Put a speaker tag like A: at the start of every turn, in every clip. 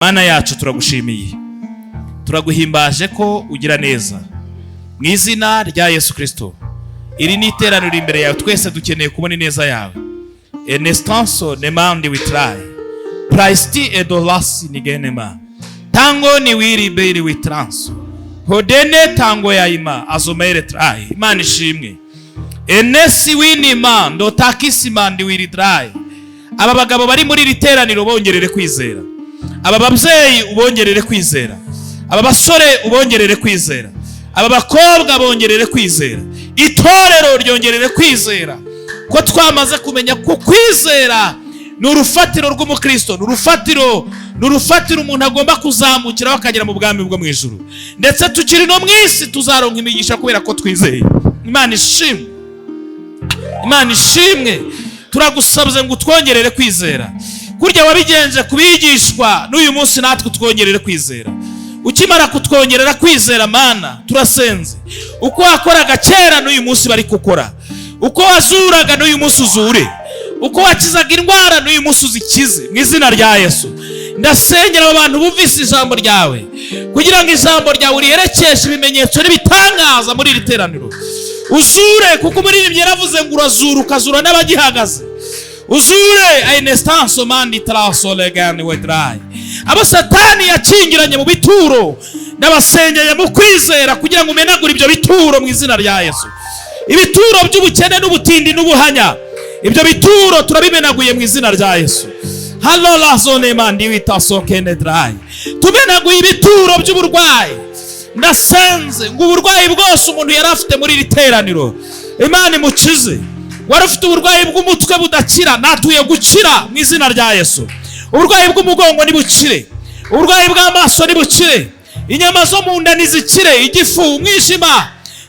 A: Mana yacu turagushimiye, turaguhimbaje ko ugira neza. Mu izina rya Yesu Kristo, iri ni iteraniro imbere yawe, twese dukeneye kubona neza yawe. Enestanso nemandi witrai praisti edolasi nigenema tango ni wiri beri witranso hodene tango ya ima azomere trai. Imana ishimwe. Enesi winima ndotakisi mandi wiri trai. Aba bagabo bari muri iri teraniro bongerere kwizera, aba babyeyi ubongerere kwizera, aba basore ubongerere kwizera, aba bakobwa bongerere kwizera, itorero ryongerere kwizera, ko twamaze kumenya ko kwizera n'urufatiro rw'umukristo, n'urufatiro umuntu agomba kuzamukira akagera mu bwami bwo mu ijuru, ndetse tukiri no mu isi tuzaronka imigisha kubera ko twizeye. Imana ishimwe, Imana ishimwe. Turagusabye ngo twongerere kwizera, kurya wabigenje kubigishwa, n'uyu munsi natwe twongerere kwizera. Ukimara kutwongerera kwizera Mana, turasenze uko wakoraga kera n'uyu munsi bari gukora, uko wazuraga n'uyu munsi uzure, uko wakizaga indwara n'uyu munsi uzikize. Mu izina rya Yesu ndasengera abantu bumvise ijambo ryawe, kugira ngo ijambo ryawe riherekeshe ibimenyetso n'ibitangaza muri iri teraniro. Uzure, kuko umuririmbyi yaravuze ngo urazura ukazura n'abagihagaze. Uzure ainestanso mandi trasolegani wedrai. Abo Satani yakingiranye mu bituro, ndabasengeye mu kwizera kugira ngo umenagure ibyo bituro mu izina rya Yesu. Ibituro by'ubukene n'ubutindi n'ubuhanya, ibyo bituro turabimenaguye mu izina rya Yesu. Halola zone mandi witasokene drai. Tumenaguye ibituro by'uburwayi. Ndasenze ngo uburwayi bwose umuntu yari afite muri iri teraniro, Imana imukize. Wari ufite uburwayi bw'umutwe budakira, natuye gukira mu izina rya Yesu. Uburwayi bw'umugongo nibukire, uburwayi bw'amaso nibukire, inyama zo mu nda nizikire, igifu, umwijima,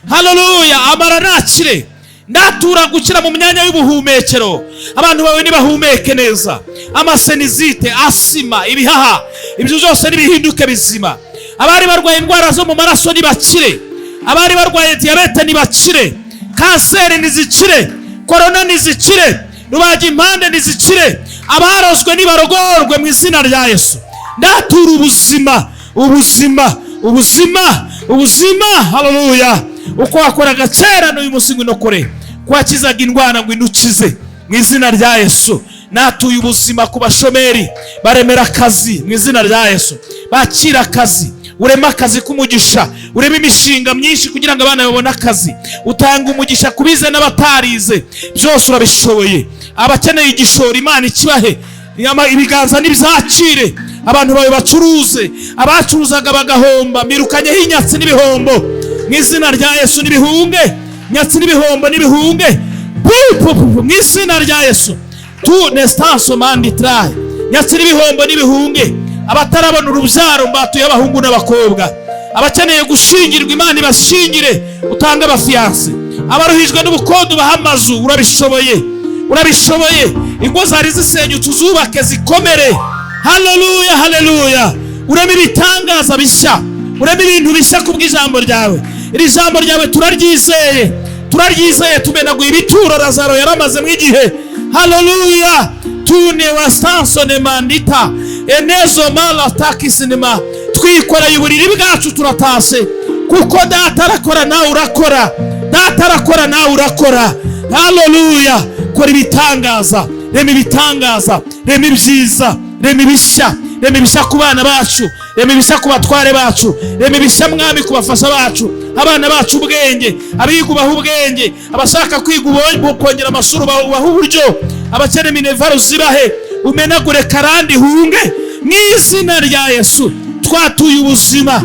A: haleluya, amara nakire. Ndatura gukira mu myanya y'ubuhumekero, abantu bawe nibahumeke neza. Amasenizite, asima, ibihaha, ibyo byose nibihinduke bizima. Abari barwaye indwara zo mu maraso nibakire, abari barwaye diabete nibakire, kanseri nizikire, korona nizikire, rubaga impande nizikire, abarozwe nibarogorwe mu izina rya Yesu. Ndatura ubuzima, haleluya. Uko wakoraga kera n'uyu munsi ngo inokore, kwakizaga indwara ngo inukize mu izina rya Yesu. Natuye ubuzima ku bashomeri, baremera akazi mu izina rya Yesu, bakira akazi, urema akazi k'umugisha, urema imishinga myinshi kugira ngo abana babone akazi, utanga umugisha kubize n'abatarize, byose urabishoboye. Abakeneye igishoro Imana ikibahe, ibiganza nibizakire, abantu bawe bacuruze, abacuruzaga bagahomba, mirukanyeho inyatsi n'ibihombo mu izina rya Yesu. Nibihunge, nyatsi n'ibihombo nibihunge mu izina rya Yesu. Tu nestanso mandi trai, nyatsi n'ibihombo nibihunge. Abatarabona urubyaro mbatuye abahungu n'abakobwa, abakeneye gushingirwa Imana ibashingire, utanga abafiyanse. Abaruhijwe n'ubukondo bahamazu, urabishoboye. Ingo zari zisenyutse uzubake zikomere. Haleluya, haleluya. Ureme ibitangaza bishya, ureme ibintu bishya kubw'ijambo ryawe. Iri jambo ryawe turaryizeye, tumenaguye ibituro Lazaro yaramaze mu igihe. Haleluya. Tune wastanso ne mandita enezo mala takisinema. Twikoreye uburiri bwacu turatase, kuko data arakora nawe urakora, data arakora nawe urakora. Haleluya. Kora ibitangaza, rema ibitangaza, rema ibyiza, rema ibishya ku bana bacu, rema ibishya ku batware bacu, rema ibishya Mwami ku bafasha bacu, abana bacu ubwenge, abiga ubaha ubwenge, abashaka kwiga kongera amashuri ubaha uburyo, abakene minevaro zibahe, umenagure karandi hunge mu izina rya Yesu. Twatuye ubuzima,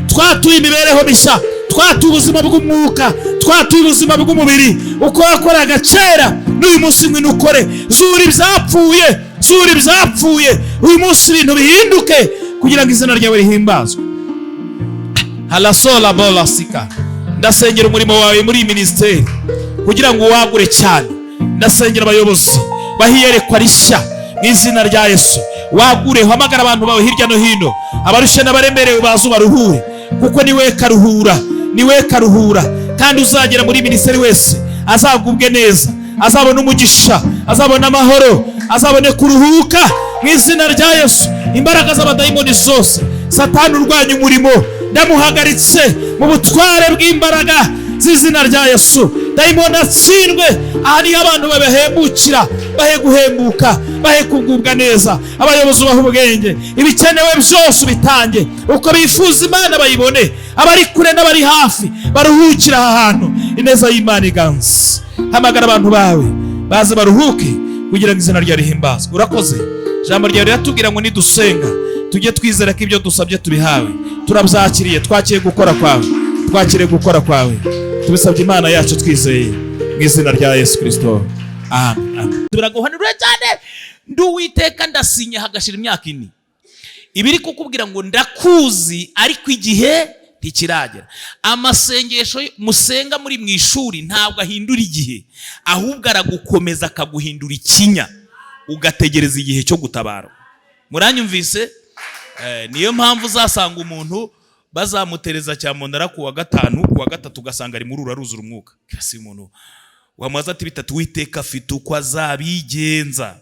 A: twatuye imibereho mishya, twatuye ubuzima bw'umwuka, twatuye ubuzima bw'umubiri. Uko wakoraga kera n'uyu munsi ngo inukore. Zura ibyapfuye, uyu munsi ibintu bihinduke kugira ngo izina ryawe rihimbazwe. Halasola bola sika. Ndasengera umurimo wawe muri ministeri kugira ngo wagure cyane. Ndasengera abayobozi bahiyerekwa rishya mu izina rya Yesu. Wagure, hamagara abantu bawe hirya no hino, abarushe n'abaremerewe bazu baruhure, kuko niwe karuhura. Kandi uzagera muri ministeri wese azagubwe neza, azabona umugisha, azabona amahoro, azabone kuruhuka mu izina rya Yesu. Imbaraga z'abadayimoni zose Satani urwanya umurimo ndamuhagaritse mu butware bw'imbaraga z'izina rya Yesu. Dayimoni atsindwe. Ahari abantu babahembukira, bahe guhembuka, bahe kugubwa neza. Abayobozi baha ubwenge, ibikenewe byose bitange uko bifuza Imana bayibone. Abari kure n'abari hafi baruhukira aha hantu, ineza y'Imana iganze. Hamagara abantu bawe baze baruhuke kugira ngo izina ryawe rihimbazwe. Urakoze. Ijambo ryawe riratubwira ngo nidusenga tujye twizera ko ibyo dusabye tubihawe. Turabyakiriye, twakiriye gukora kwawe, twakiriye gukora kwawe. Tubisabye Imana yacu twizeye mu izina rya Yesu Kristo. Amen.
B: Turaguhanura cyane. Nduwiteka ndasinye hagashira imyaka 4. Ibiri kukubwira ngo ndakuzi ariko igihe ntikiragera. Amasengesho musenga muri mu ishuri ntabwo ahindura igihe, ahubwo aragukomeza akaguhindura ikinya ugategereza igihe cyo gutabara. Muranyumvise? Niyo mpamvu uzasanga umuntu bazamutereza cyamunara ku wa 5, ku wa 3 ugasanga ari muri uraruzura umwuka. Kasi umuntu wamaze ati bitatu Uwiteka afite uko azabigenza.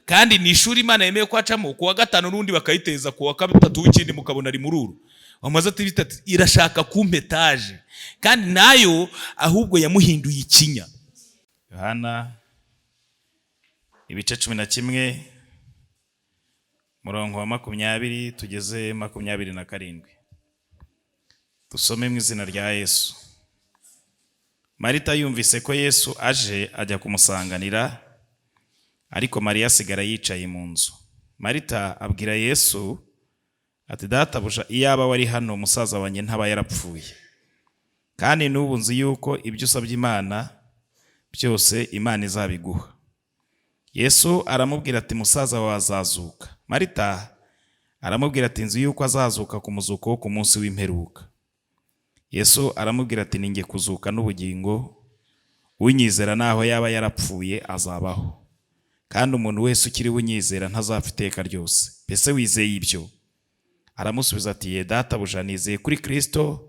B: Kandi ni ishuri Imana yemeye ko acamo ku wa 5 n'undi bakayiteza ku wa 3 w'ikindi mukabona ari mururu. Wamaze ati bitatu irashaka kumpetaje. Kandi nayo ahubwo yamuhinduye ikinya.
A: Yohana ibice 11 murongo wa 20 tugeze 27. Dusome mu izina rya Yesu. Marita yumvise ko Yesu aje ajya kumusanganira, ariko Mariya asigara yicaye mu nzu. Marita abwira Yesu ati databuja, iyaba wari hano umusaza wanjye ntaba yarapfuye. Kandi n'ubu nzi yuko ibyo usabye Imana byose Imana izabiguha. Yesu aramubwira ati musaza wawe azazuka. Marita aramubwira ati nzi yuko azazuka ku muzuko wo ku munsi w'imperuka. Yesu aramubwira ati ninjye kuzuka n'ubugingo, unyizera naho yaba yarapfuye azabaho, kandi umuntu wese ukiri unyizera ntazapfa iteka ryose. Mbese wizeye ibyo? Aramusubiza ati ye databuja, nizeye kuri Kristo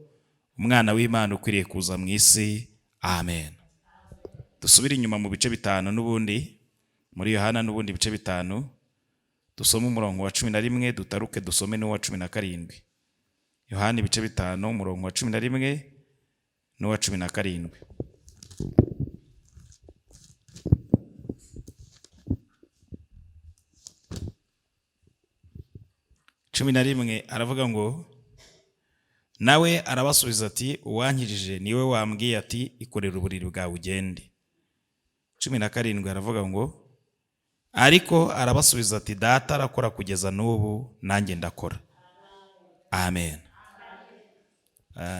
A: umwana w'Imana ukwiriye kuza mu isi. Amen. Dusubire inyuma mu bice 5 n'ubundi muri Yohana n'ubundi bice 5 dusome umurongo wa 11 dutaruke dusome n'uwa 17. Yohana ibice 5 umurongo wa 11 n'uwa 17. 11 aravuga ngo nawe arabasubiza ati uwankirije niwe wambwiye ati ikorera uburiri bwawe ugende. 17 aravuga ngo ariko arabasubiza ati data arakora kugeza n'ubu nanjye ndakora. Amen.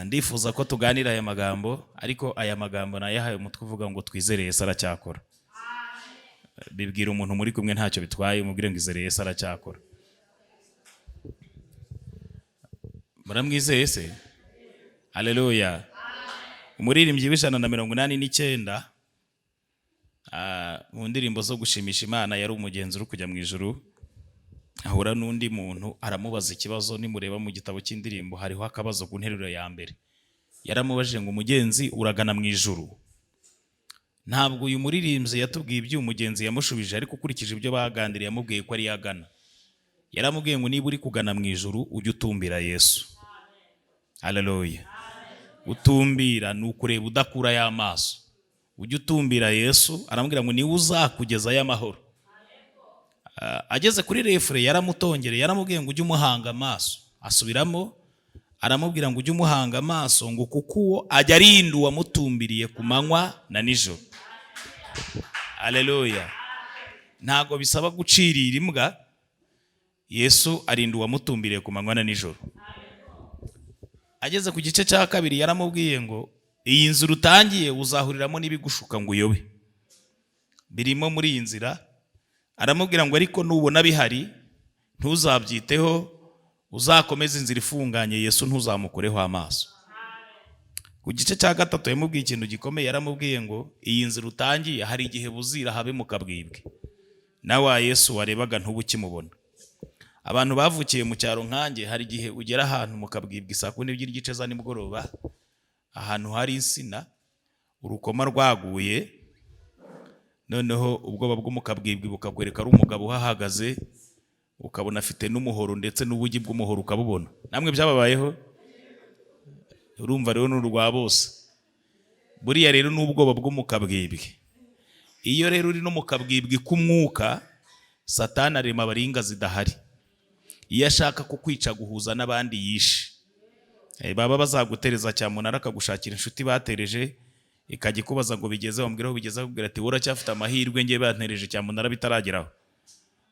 A: Ndifuza ko tuganira aya magambo, ariko aya magambo nayahaye umutwe uvuga ngo twizere Yesu aracyakora. Bibwira umuntu muri kumwe ntacyo bitwaye, umubwire ngo izere Yesu aracyakora. Muramwizeye se? Haleluya. Umuririmbyi w'189 mu ndirimbo zo gushimisha Imana yari umugenzi uri kujya mu ijuru, ahura n'undi muntu aramubaza ikibazo. Nimureba mu gitabo cy'indirimbo hariho akabazo ku nteruro ya mbere. Yaramubajije ngo umugenzi uragana mu ijuru. Ntabwo uyu muririmbyi yatubwiye ibyo umugenzi yamushubije, ariko ukurikije ibyo bagandiriye yamubwiye ko ari yagana. Yaramubwiye ngo niba uri kugana mu ijuru ujye utumbira Yesu. Haleluya. Utumbira ni ukureba udakura y'amaso. Ujye utumbira Yesu. Aramubwira ngo niwe uzakugeza y'amahoro. Ageze kuri refure yaramutongereye, yaramubwiye ngo ujye umuhanga amaso. Asubiramo aramubwira ngo ujye umuhanga amaso, ngo kuko uwo ajya arinda uwamutumbiriye ku manywa na nijoro. Haleluya. Ntago bisaba gucirira imbwa, Yesu arinda uwamutumbiriye ku manywa na nijoro. Ageze ku gice cya 2 yaramubwiye ngo iyi nzira utangiye uzahuriramo n'ibigushuka ngo uyobe. Birimo muri iyi nzira. Aramubwira ngo ariko nubona bihari ntuzabyiteho, uzakomeza inzira ifunganye, Yesu ntuzamukoreho amaso. Ku gice cya 3 yamubwiye ikintu gikomeye. Yaramubwiye ngo iyi nzira utangiye hari igihe buzira habe mu kabwibwe, nawe Yesu warebaga ntubukimubona. Abantu bavukiye mu cyaro nkanjye, hari igihe ugera ahantu mu kabwibwe saa 12 za nimugoroba, ahantu hari insina, urukoma rwaguye,
B: noneho ubwoba bw'umukabwibwi bukakwereka ari umugabo uhahagaze, ukabona afite n'umuhoro ndetse n'ubugi bw'umuhoro ukabubona. Namwe byababayeho? Urumva rero n'urwa bose. Buriya rero n'ubwoba bw'umukabwibwi. Iyo rero uri no mukabwibwi k'umwuka, Satani arema abaringa zidahari. Iyo ashaka kukwica guhuza n'abandi yishe. Baba bazagutereza cyamunara akagushakira inshuti batereje, ikajya ikubaza ngo bigeze, wambwiraho bigeze, akubwira ati uracyafite amahirwe, ngiye bantereje cyamunara bitarageraho.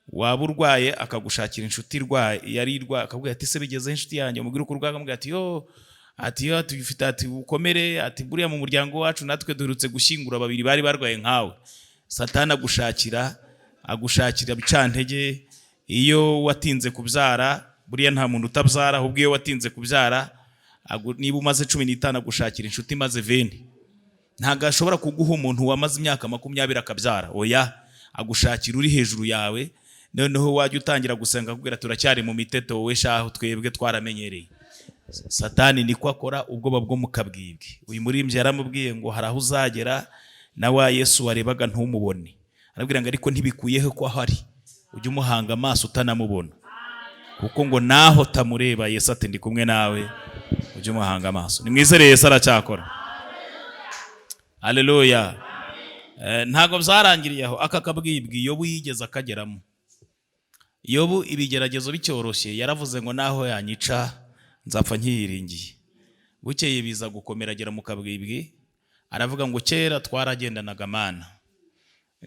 B: Waba urwaye akagushakira inshuti yari akabwira ati se bigeze inshuti yanjye, umubwira uko urwaye, akamubwira ati yo tufite ati ukomere, ati buriya mu muryango wacu natwe duherutse gushyingura babiri bari barwaye nkawe. Satani agushakira bicantege. Iyo watinze kubyara, buriya nta muntu utabyara, ahubwo iyo watinze kubyara, niba umaze 15 agushakira inshuti maze 20. Ntago ashobora kuguha umuntu wamaze imyaka 20 akabyara. Oya, agushakira uri hejuru yawe, noneho wajya utangira gusenga akubwira turacyari mu miteto, wowe shaho twebwe twaramenyereye. Satani niko akora, ubwoba bwo mukabwibwi. Uyu murimbyi yaramubwiye ngo hari aho uzagera na wa Yesu warebaga ntumubone. Arabwira ngo ariko ntibikuyeho ko ahari, ujye umuhanga amaso utanamubona, kuko ngo naho tamureba Yesu ati ndi kumwe nawe, ujye umuhanga amaso. Nimwizere Yesu aracyakora. Haleluya. Ntago byarangiriye aho. Aka kabwibwi Yobu yigeze akageramo. Yobu ibigeragezo bicyoroshye yaravuze ngo naho yanyica nzapfa nkiyiringiye. Bukeye biza gukomera agera mu kabwibwi, aravuga ngo kera twaragendanaga Mana,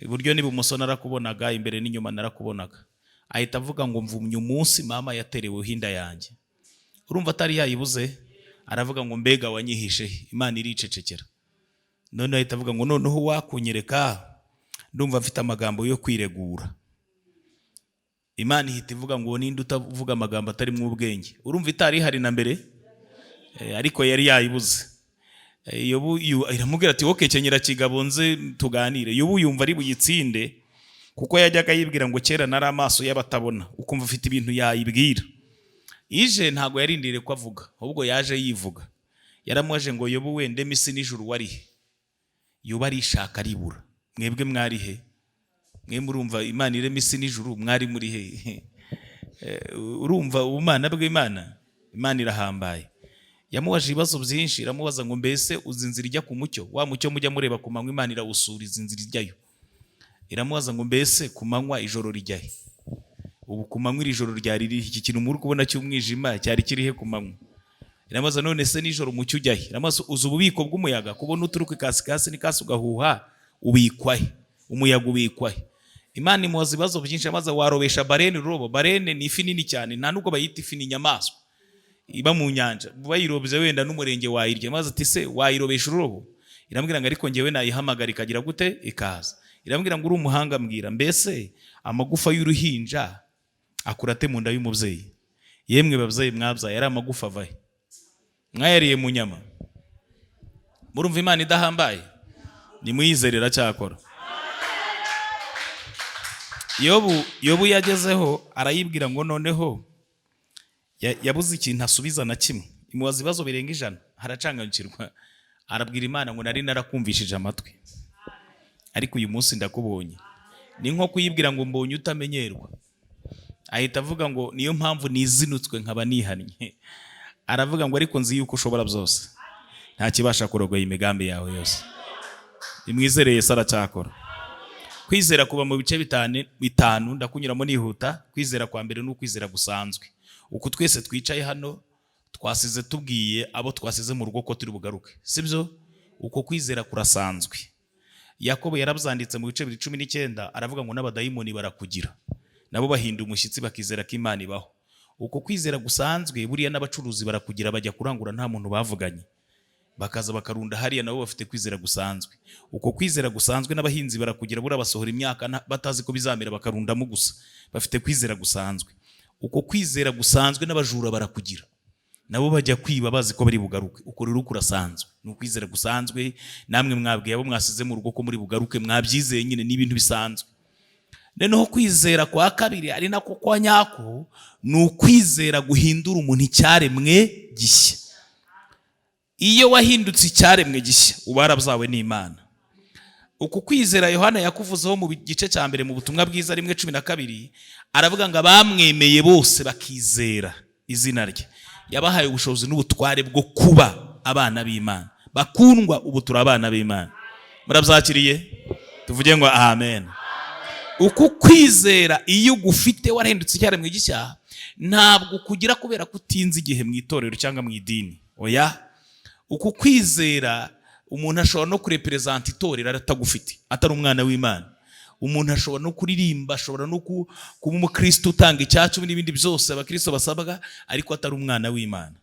B: iburyo n'ibumoso narakubonaga, imbere n'inyuma narakubonaga. Ahita avuga ngo mvumye umunsi mama yatereweho inda yanjye. Urumva atari yayibuze? Aravuga ngo mbega wanyihishe. Imana iricecekera. None ahita avuga ngo noneho wakunyereka, ndumva mfite amagambo yo kwiregura. Imana ihita ivuga ngo ninde utavuga amagambo atari mu ubwenge. Urumva itari hari na mbere, ariko yari yayibuze. Yobu iramubwira ati wowe kenyera kigabo nze tuganire. Yobu yumva ari buyitsinde, kuko yajyaga yibwira ngo kera nari amaso y'abatabona, ukumva ufite ibintu yayibwira. Ije ntago yarindire ko avuga, ahubwo yaje yivuga. Yaramwaje ngo Yobu wende misi n'ijuru warihe? Yobu arishaka aribura. Mwebwe mwari he? Mwe murumva Imana irema isi n'ijuru, mwari muri he? Urumva ubumana bw'Imana? Imana irahambaye. Yamubaje ibibazo byinshi, iramubaza ngo mbese uzinzira ijya ku mucyo, wa mucyo mujya mureba ku manywa Imana irawusura izinzira ijyayo. Iramubaza ngo mbese ku manywa ijoro rijyahe? Ubu ku manywa iri joro ryari rihe? Iki kintu muri kubona cy'umwijima cyari kirihe ku manywa? Iramubaza none se nijoro mucyo ujyahe? Iramubaza uzi ububiko bw'umuyaga, kubona uturuka ikasi n'ikasi ugahuha, ubikwahe? Umuyaga ubikwahe? Imana imubaza ibibazo byinshi, amaze warobesha barene urobo. Barene ni ifi nini cyane, nta nubwo bayita ifi, ni inyamaswa iba mu nyanja. Bayirobye wenda n'umurenge wayirya. Maze ati se wayirobesha urobo? Irambwira ngo ariko ngewe nayihamagara ikagira gute? Ikaza. Irambwira ngo uri umuhanga, mbwira mbese amagufa y'uruhinja akurate mu nda y'umubyeyi? Yemwe babyeyi mwabyaye, ari amagufa avahe? Mwayariye mu nyama? Murumva Imana idahambaye? Nimuyizerera cyakora. Yobu yagezeho arayibwira ngo noneho yabuze ikintu asubiza na kimwe. Imubaza ibibazo birenga 100, haracanganyikirwa. Arabwira Imana ngo nari narakumvishije amatwi, ariko uyu munsi ndakubonye. Ni nko kuyibwira ngo mbonye utamenyerwa. Ahita avuga ngo niyo mpamvu nizinutswe nkaba nihannye. Aravuga ngo ariko nzi yuko ushobora byose, nta kibasha kurogoya imigambi yawe yose. Nimwizere Yesu aracyakora. Kwizera kuba mu bice bitanu ndakunyuramo nihuta. Kwizera kwa mbere n'ukwizera gusanzwe. Uko twese twicaye hano twasize tubwiye abo twasize mu rugo ko turi bugaruke, sibyo? Uko kwizera kurasanzwe. Yakobo yarabyanditse mu bice 19, aravuga ngo n'abadayimoni barakugira, nabo bahinda umushyitsi bakizera ko Imana ibaho. Uko kwizera gusanzwe buriya n'abacuruzi barakugira, bajya kurangura nta muntu bavuganye, bakaza bakarunda hariya, nabo bafite kwizera gusanzwe. Uko kwizera gusanzwe n'abahinzi barakugira, bura basohora imyaka batazi ko bizamera bakarundamo gusa, bafite kwizera gusanzwe. Uko kwizera gusanzwe n'abajura barakugira, nabo bajya kwiba bazi ko bari bugaruke. Uko rero kurasanzwe, ni ukwizera gusanzwe. Namwe mwabwiye abo mwasize mu rugo ko muri bugaruke, mwabyizeye nyine, ni ibintu bisanzwe. Noneho kwizera kwa kabiri ari nako kwa nyako, ni ukwizera guhindura umuntu icyaremwe gishya. Iyo wahindutse icyaremwe gishya uba warabyawe n'Imana. uku kwizera Yohana yakuvuzeho mu gice cya mbere mu butumwa bwiza 1:12 aravuga ngo abamwemeye bose bakizera izina rye yabahaye ubushobozi n'ubutware bwo kuba abana b'Imana. Bakundwa, ubu turi abana b'Imana. Murabyakiriye? Tuvuge ngo amen. Uku kwizera iyo ugufite warahindutse icyaremwe gishya, ntabwo kugira kubera kutinze igihe mu itorero cyangwa mu idini. Oya, uku kwizera umuntu ashobora no kurepresenta itorero aratagufite, atari umwana w'Imana. Umuntu ashobora no kuririmba, ashobora no kuba umukristo utanga icyacu n'ibindi byose abakristo basabwa, ariko atari umwana w'Imana.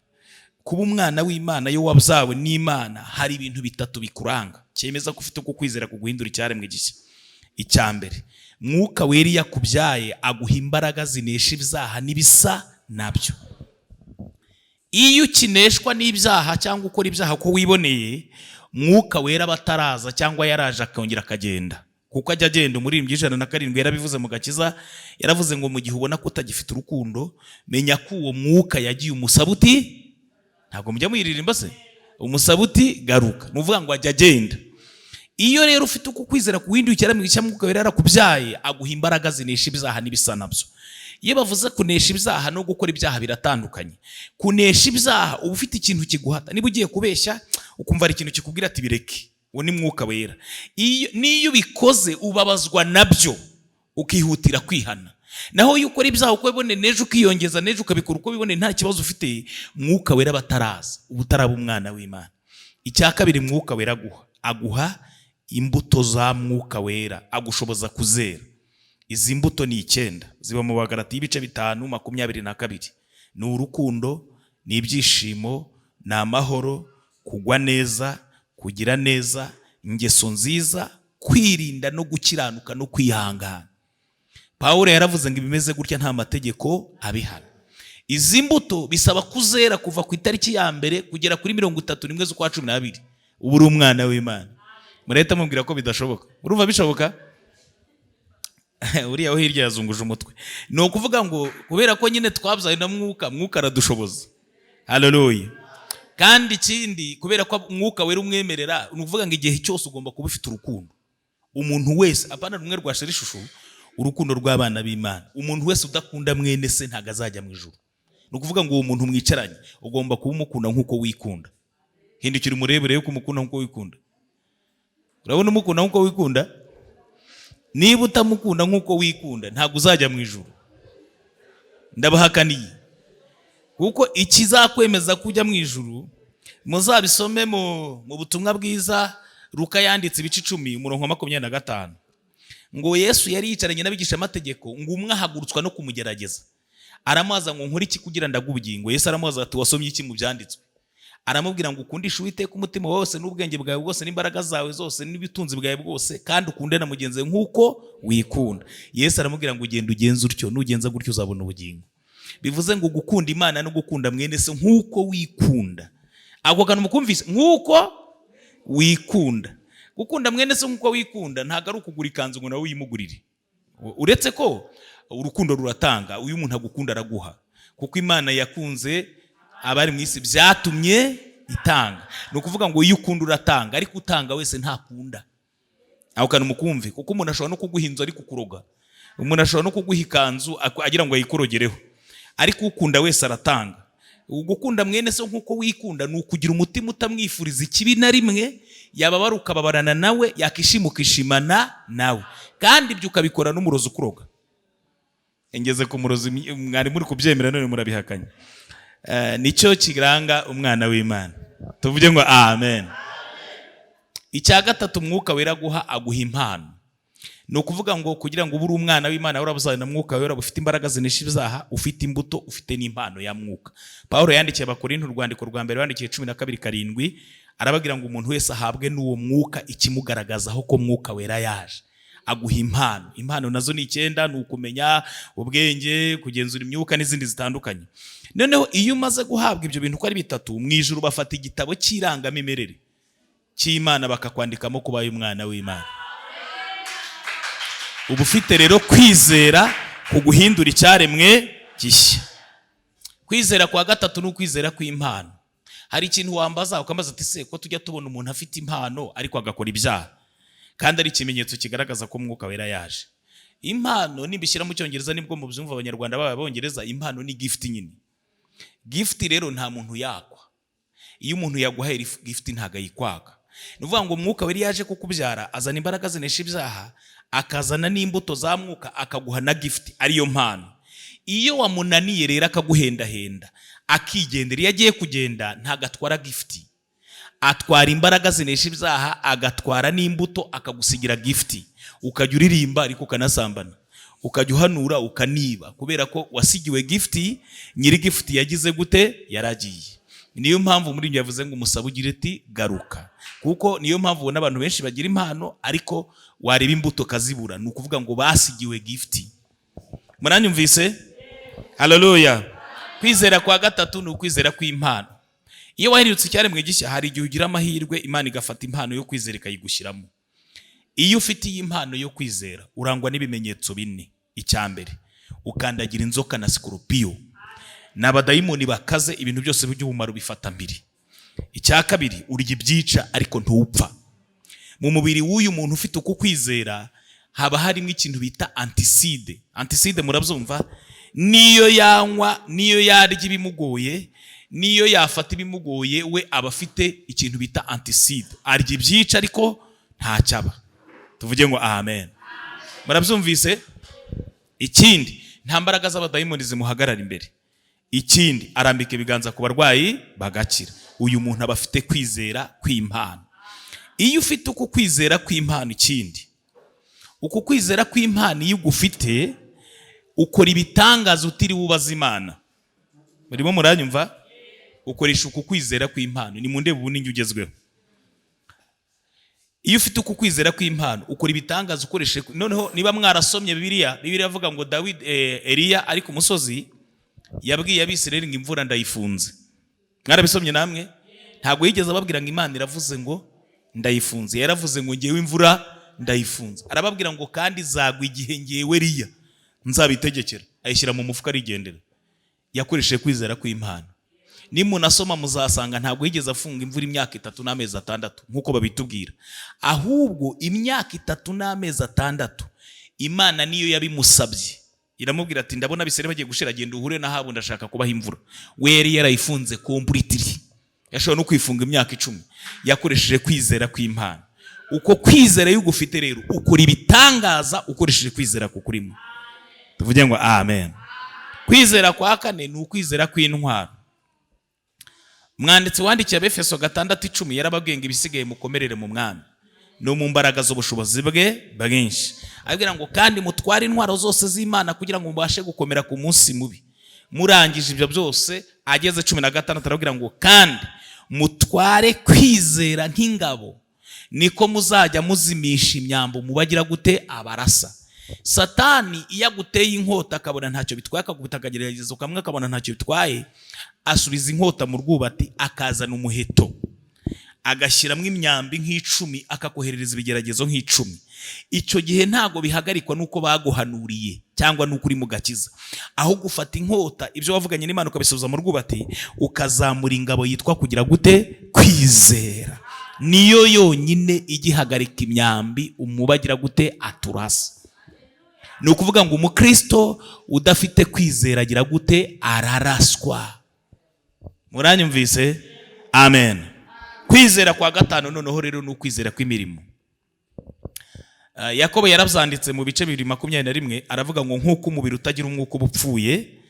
B: Kuba umwana w'Imana yo wabyawe n'Imana, hari ibintu bitatu bikuranga cyemeza ko ufite uko kwizera kuguhindura icyaremwe gishya. Icyambere, Mwuka Wera yakubyaye aguha imbaraga zinesha ibyaha n'ibisa nabyo. Iyo ukineshwa n'ibyaha cyangwa ukora ibyaha ko wiboneye, Mwuka Wera bataraza cyangwa yaraje akongera akagenda. Kuko ajya agenda, umuririmbyi 107 yarabivuze mu gakiza, yaravuze ngo mu gihe ubona ko utagifite urukundo, menya ko uwo mwuka yagiye umusabuti. Ntabwo mujya muyiririmba se? Umusabuti garuka. Nuvuga ngo ajya agenda. Iyo rero ufite uko kwizera kuwinduye icyaremwe gishya, Mwuka Wera yarakubyaye aguha imbaraga zinesha ibyaha n'ibisa nabyo. Iyo bavuze kunesha ibyaha no gukora ibyaha biratandukanye. Kunesha ibyaha uba ufite ikintu kiguhata. Niba ugiye kubeshya ukumva ari ikintu kikubwira ati bireke, uwo ni Mwuka Wera. Niyo ubikoze ubabazwa nabyo ukihutira kwihana. Naho iyo ukora ibyaha uko bibone neje ukiyongeza, neje ukabikora uko bibone nta kibazo ufite, Mwuka Wera bataraza ubu utaraba umwana w'Imana. Icya kabiri, Mwuka Wera aguha imbuto za Mwuka Wera, agushoboza kuzera. Izi mbuto ni 9 ziba mu Bagalatiya 5:22. Ni urukundo, ni ibyishimo, ni amahoro, kugwa neza, kugira neza, ingeso nziza, kwirinda no gukiranuka no kwihangana. Pawulo yaravuze ngo ibimeze gutya nta mategeko abihana. Izi mbuto bisaba kuzera kuva ku itariki ya mbere kugera kuri 31 z'ukwa 12. Ubu uri umwana w'Imana. Murahita mubwira ko bidashoboka. Urumva bishoboka? Uriya wo hirya yazunguje umutwe. Ni ukuvuga ngo kubera ko nyine twabyaye na Mwuka aradushoboza. Haleluya. Kandi ikindi, kubera ko Mwuka Wera umwemerera, ni ukuvuga ngo igihe cyose ugomba kuba ufite urukundo. Umuntu wese, apana rumwe rwashira ishusho, urukundo rw'abana b'Imana. Umuntu wese udakunda mwene se ntago azajya mu ijuru. Ni ukuvuga ngo uwo muntu mwicaranye ugomba kuba umukunda nk'uko wikunda. Hindukira umurebere yuko umukunda nk'uko wikunda. Urabona umukunda nk'uko wikunda? Niba utamukunda nk'uko wikunda ntago uzajya mu ijuru. Ndabahakaniye. Kuko ikizakwemeza kujya mu ijuru, muzabisome mu butumwa bwiza Luka yanditse ibice 10:25. Ngo Yesu yari yicaranye n'abigisha amategeko, ngo umwe ahagurutswa no kumugerageza. Aramubaza ngo nkuri iki kugira ndagubugingo? Yesu aramubaza ati wasomye iki mu byanditswe? Aramubwira ngo ukundishe Uwiteka umutima wose n'ubwenge bwawe bwose n'imbaraga zawe zose n'ibitunzi bwawe bwose, kandi ukunde na mugenzi nk'uko wikunda. Yesu aramubwira ngo ugende ugenze utyo, nugenza gutyo uzabona ubugingo. Bivuze ngo gukunda Imana no gukunda mwene se nk'uko wikunda. Ako kantu mukumvise, nk'uko wikunda. Gukunda mwene se nk'uko wikunda ntago ari ukugura ikanzu ngo nawe uyimugurire. Uretse ko urukundo ruratanga, uyu muntu agukunda araguha. Kuko Imana yakunze abari mu isi byatumye itanga. Ni ukuvuga ngo iyo ukunda uratanga, ariko utanga wese ntakunda. Ako kantu mukumve, kuko umuntu ashobora no kuguha inzu ariko kuroga. Umuntu ashobora no kuguha ikanzu agira ngo ayikorogereho. Ariko ukunda wese aratanga. Gukunda mwene se nk'uko wikunda ni ukugira umutima utamwifuriza ikibi na rimwe, yababara ukababarana nawe, yakishima ukishimana nawe. Kandi ibyo ukabikora n'umurozi ukuroga. Engeze ku murozi mwari muri kubyemera none murabihakanye. Nicyo kiranga umwana w'Imana. Tuvuge ngo amen. Icya gatatu, Mwuka Wera aguha impano. Ni ukuvuga ngo kugira ngo ube umwana w'Imana urabuzaye na Mwuka Wera, ufite imbaraga zinesha ibyaha, ufite imbuto, ufite n'impano ya Mwuka. Pawulo yandikiye Abakorinto urwandiko rwa mbere yandikiye 12:7, arabagira ngo umuntu wese ahabwe n'uwo Mwuka ikimugaragazaho ko Mwuka Wera yaje. Aguha impano. Impano nazo ni 9, ni ukumenya ubwenge, kugenzura imyuka n'izindi zitandukanye. Noneho iyo umaze guhabwa ibyo bintu uko ari bitatu, mu ijuru bafata igitabo cy'irangamimerere cy'Imana bakakwandikamo kubaye umwana w'Imana. Ubu ufite rero kwizera kuguhindura icyaremwe gishya. Kwizera kwa gatatu ni ukwizera kw'impano. Hari ikintu wambaza ukambaza ati se ko tujya tubona umuntu afite impano ariko agakora ibyaha, kandi ari ikimenyetso kigaragaza ko Mwuka Wera yaje. Impano nibishyira mu cyongereza nibwo mu byumva abanyarwanda b'abongereza, impano ni gift nyine. Gift rero nta muntu yakwa. Iyo umuntu yaguhaye gift ntago ayikwaka. Nuvuga ngo Mwuka Wera yaje kukubyara, azana imbaraga zinesha ibyaha, akazana n'imbuto za Mwuka, akaguha na gift ariyo mpano. Iyo wamunaniye rero akaguhendahenda akigendera, iyo agiye kugenda ntago atwara gift, atwara imbaraga zinesha ibyaha, agatwara n'imbuto, akagusigira gift. Ukajya uririmba ariko ukanasambana, ukajya uhanura ukaniba, kubera ko wasigiwe gift. Nyiri gift yagize gute? Yaragiye. Niyo mpamvu muri ibyo yavuze ngo umusabe ugire ati garuka, kuko niyo mpamvu ubona abantu benshi bagira impano ariko wareba imbuto kazibura. Ni ukuvuga ngo basigiwe gift. Muranyumvise? Haleluya. Kwizera kwa gatatu ni ukwizera kw'impano. Iyo wahindutse icyaremwe gishya, hari igihe ugira amahirwe Imana igafata impano yo kwizera ikayigushyiramo. Iyo ufite iyi impano yo kwizera urangwa n'ibimenyetso bine. Icyambere, ukandagira inzoka na sikorupiyo n'abadayimoni bakaze, ibintu byose by'ubumara bifata mbiri. Icya kabiri, urya ibyica ariko ntupfa. Mu mubiri w'uyu muntu ufite uko kwizera haba harimo ikintu bita antiside. Antiside murabyumva? Niyo yanywa, niyo yarya ibimugoye, niyo yafata ibimugoye, we aba afite ikintu bita antiside. Arya ibyica ariko ntacyaba. Tuvuge ngo amen. Murabyumvise? Ikindi, nta mbaraga z'abadayimoni zimuhagarara imbere. Ikindi, arambika ibiganza ku barwayi bagakira. Uyu muntu aba afite kwizera kw'impano. Iyo ufite uko kwizera kw'impano, ikindi, uko kwizera kw'impano iyo ugufite, ukora ibitangaza utiriwe ubaza Imana. Murimo muranyumva? Ukoresha uko kwizera kw'impano. Ni mu ndebe ubu ninjye ugezweho. Iyo ufite uko kwizera kw'impano, ukora ibitangaza ukoreshe. Noneho niba mwarasomye Bibiliya avuga ngo Eliya ari ku musozi yabwiye Abisirayeli ngo imvura ndayifunze. Mwarabisomye namwe? Ntabwo yigeze ababwira ngo Imana iravuze ngo ndayifunze. Yaravuze ngo ngewe imvura ndayifunze. Arababwira ngo kandi zagwa igihe ngewe Eliya nzabitegekera. Ayishyira mu mufuka arigendera. Yakoresheje kwizera kw'impano. Nimunasoma muzasanga ntabwo yigeze afunga imvura imyaka 3 n'amezi 6 nkuko babitubwira. Ahubwo imyaka 3 n'amezi 6 Imana niyo yabimusabye. Iramubwira ati ndabona Abisirayeli bagiye gushira, genda uhure na Ahabu, ndashaka kubaha imvura. We yari yarayifunze completely. Yashobora no kwifunga imyaka 10. Yakoresheje kwizera kw'impano. Uko kwizera y'ugufite rero ukora ibitangaza ukoresheje kwizera kukurimo. Tuvuge ngo amen. Kwizera kwa kane ni ukwizera kw'intwaro. Mwanditsi wandikiye Abefeso 6:10 yarababwiye ngo ibisigaye mukomerere mu mwami no mu mbaraga z'ubushobozi bwe bwinshi. Abwira ngo kandi mutware intwaro zose z'Imana kugira ngo mubashe gukomera ku munsi mubi. Murangije ibyo byose, ageze 16 arabwira ngo kandi mutware kwizera nk'ingabo, niko muzajya muzimisha imyambo mubagira gute abarasa. Satani iyo aguteye inkota akabona ntacyo bitwaye, akagutagerageza ukamwe akabona ntacyo bitwaye, asubiza inkota mu rwubati, akazana umuheto, agashyiramo imyambi nk'icumi, akakoherereza ibigeragezo nk'icumi. Icyo gihe ntago bihagarikwa nuko baguhanuriye cyangwa nuko uri mu gakiza, aho gufata inkota ibyo wavuganye n'Imana ukabisubiza mu rwubati, ukazamura ingabo yitwa kugira gute kwizera. Niyo yonyine igihagarika imyambi umubagira gute aturasa. Ni ukuvuga ngo umukristo udafite kwizera agira gute araraswa. Muranyumvise? Amen. Kwizera kwa gatanu noneho rero ni ukwizera kw'imirimo. Yakobo yarabyanditse mu bice 2:21 aravuga ngo nk'uko umubiri utagira umwuka ubupfuye,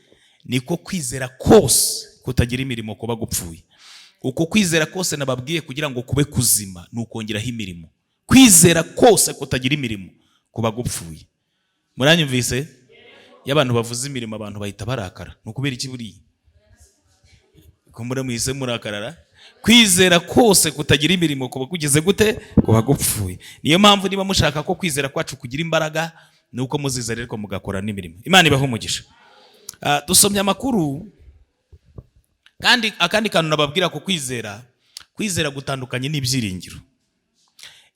B: niko kwizera kose kutagira imirimo kuba gupfuye. Uko kwizera kose nababwiye kugira ngo kube kuzima ni ukongeraho imirimo. Kwizera kose kutagira imirimo kuba gupfuye. Muranyumvise? Y'abantu bavuze imirimo abantu bahita barakara. Nukubera iki buriye? Kumbura mwise murakarara? Kwizera kose kutagira imirimo kuba kugeze gute? Kuba gupfuye. Niyo mpamvu niba mushaka ko kwizera kwacu kugira imbaraga, nuko muzizera ariko mugakora n'imirimo. Imana ibahe umugisha. Dusomye amakuru kandi akandi kantu nababwira ko kwizera gutandukanye n'ibyiringiro.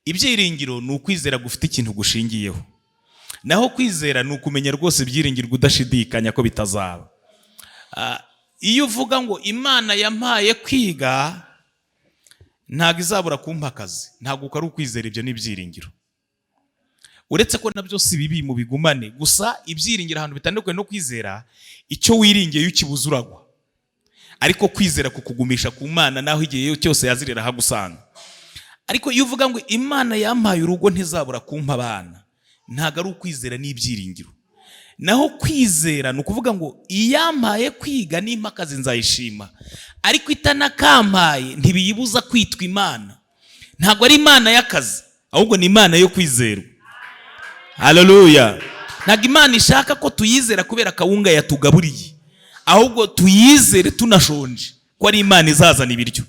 B: Ibyiringiro ni ukwizera gufite ikintu gushingiyeho. Naho kwizera ni ukumenya rwose ibyiringirwa udashidikanya ko bitazaba. Iyo uvuga ngo Imana yampaye kwiga ntabwo izabura kumpa akazi, ntabwo ukari ukwizera ibyo n'ibyiringiro. uretse ko nabyo si bibi mu bigumane, gusa ibyiringiro ahantu bitandukanye no kwizera, icyo wiringiye ukibuza uragwa, ariko kwizera kukugumisha ku Mana naho igihe cyose yazirira hagusanga. Ariko iyo uvuga ngo Imana yampaye urugo ntizabura kumpa abana, ntago ari ukwizera n'ibyiringiro. Naho kwizera ni ukuvuga ngo iyampaye kwiga n'impakazi nzayishima, ariko itanakampaye ntibiyibuza kwitwa Imana. Ntago ari Imana y'akazi, ahubwo ni Imana yo kwizera. Haleluya. Ntago Imana ishaka ko tuyizera kubera kawunga yatugaburiye, ahubwo tuyizere tunashonje ko ari Imana izazana ibiryo.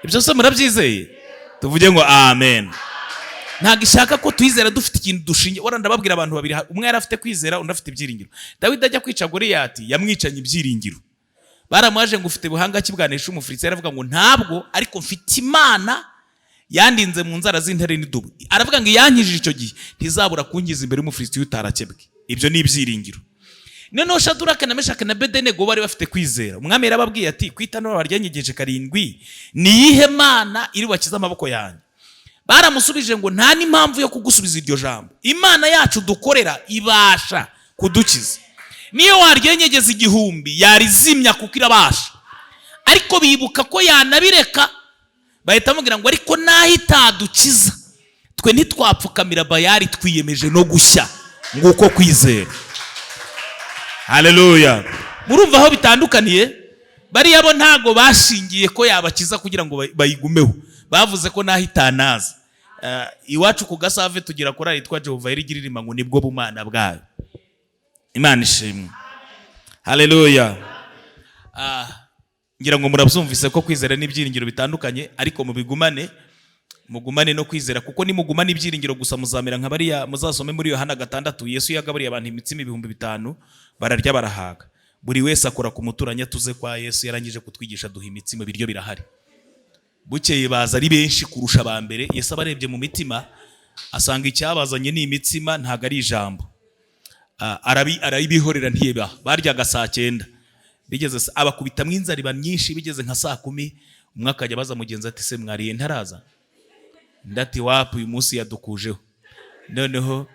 B: Ibyo se murabyizeye? Tuvuge ngo amen. Ntago ishaka ko tuyizera dufite ikintu dushingiye. Wara ndababwira abantu babiri, umwe yari afite kwizera, undi afite ibyiringiro. Dawidi ajya kwica Goliyati yamwicanye ibyiringiro. Baramwaje ngo ufite buhanga kibwanisha umufilisti, aravuga ngo ntabwo, ariko mfite Imana yandinze mu nzara z'intare n'idubu. Aravuga ngo yankijije icyo gihe ntizabura kungiza imbere y'umufilisti utarakebwe. Ibyo ni ibyiringiro. Noneho Shaduraka na Meshaki na Abedenego bari bafite kwizera. Umwami yarababwiye ati kwitana baryanyegeje karindwi, ni iyihe Mana iri wakiza amaboko yanyu? Baramusubije ngo nta n'impamvu yo kugusubiza iryo jambo. Imana yacu dukorera ibasha kudukiza. Niyo waryenyegeza igihumbi yarizimya kuko irabasha. Ariko bibuka ko yanabireka, bahita bamubwira ngo ariko naho itadukiza twe ntitwapfukamira Bayali, twiyemeje no gushya nguko kwizera. Haleluya. Murumva aho bitandukaniye? Bariya bo ntago bashingiye ko yabakiza kugira ngo bayigumeho, bavuze ko naho itanaza. Iwacu ku Gasave tugira korali yitwa Jehova irigirira ngo nibwo bumana bwayo. Imana ishimwe. Haleluya. Ngira ngo murabyumvise ko kwizera n'ibyiringiro bitandukanye, ariko mugumane no kwizera, kuko ni mugumane ibyiringiro gusa muzamera nka bariya. Muzasome muri Yohana 6, Yesu yagaburiye abantu imitsima 5,000 bararya barahaga. Buri wese akora ku muturanya, tuze kwa Yesu yarangije kutwigisha duha imitsima, biryo birahari. Bukeye baza ari benshi kurusha ba mbere. Yesu abarebye mu mitima asanga icyabazanye ni imitsima, ntago ari ijambo. Arabihorera ntiyeba. Baryaga saa 9, bigeze abakubita mw'inzara nyinshi, bigeze nka saa 10, umwe akajya baza mugenzi ati se mwariye ntaraza? Ndati wapi uyu munsi yadukujeho. Noneho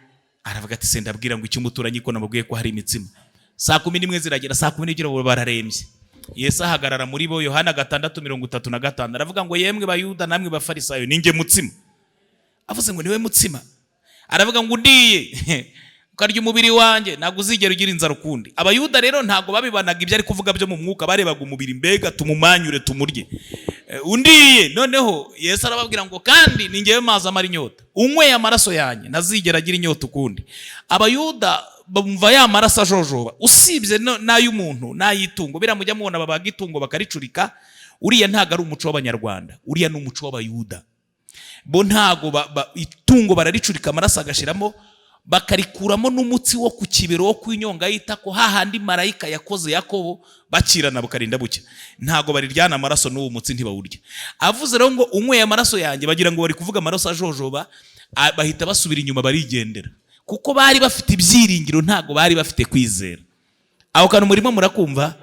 B: aravuga ati se ndabwira ngo icyo umuturanyi ko namubwiye ko hari imitsima. Saa 11 ziragera, saa 12 bararembye. Yesu ahagarara muri bo. Yohana 6:35 aravuga ngo yemwe Bayuda namwe Bafarisayo, ninjye mutsima. Avuze ngo niwe mutsima. Aravuga ngo ndiye ukarya umubiri wanjye ntabwo uzigera ugira inzara ukundi. Abayuda rero ntabwo babibanaga ibyo ari kuvuga byo mu mwuka, barebaga umubiri, mbega tumumanyure tumurye. Undiye. Noneho Yesu arababwira ngo kandi ni njyewe mazi amara inyota, unyweye amaraso yanjye ntazigera agira inyota ukundi. Abayuda bumva ya maraso ajojoba, usibye n'ay'umuntu n'ay'itungo. Biramujya mubona babaga itungo bakaricurika, uriya ntago ari umuco w'Abanyarwanda, uriya ni umuco w'Abayuda. Bo ntago itungo bararicurika, amaraso agashiramo, bakarikuramo n'umutsi wo ku kibero wo kwinyonga y'itako, hahandi marayika yakoze Yakobo bakirana bukarinda bucya. Ntago bariryana amaraso n'uwo mutsi ntibawurya. Avuze rero ngo unyweye amaraso yanjye, bagira ngo bari kuvuga amaraso ajojoba, bahita basubira inyuma barigendera, kuko bari bafite ibyiringiro, ntago bari bafite kwizera. Aho kantu murimo murakumva?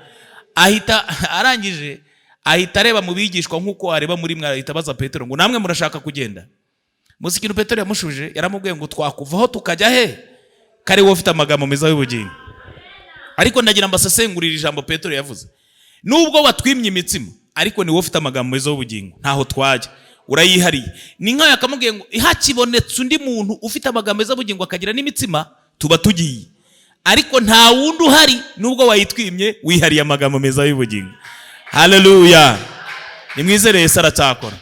B: Arangije ahita areba mu bigishwa nk'uko areba muri mwe, ahita baza Petero ngo namwe murashaka kugenda? Muzi ikintu Petero yamushuje? Yaramubwiye ngo twakuvaho tukajya he? Kare wowe ufite amagambo meza y'ubugingo. Ariko ndagira mbasesengurira ijambo Petero yavuze. Nubwo watwimye imitsima, ariko ni wowe ufite amagambo meza y'ubugingo, ntaho twajya, urayihariye. Ni nkaho yakamubwiye ngo ihakibonetse undi muntu ufite amagambo meza y'ubugingo akagira n'imitsima, tuba tugiye. Ariko nta wundi uhari, nubwo wayitwimye wihariye amagambo meza y'ubugingo. Haleluya. Nimwizere Yesu aracyakora.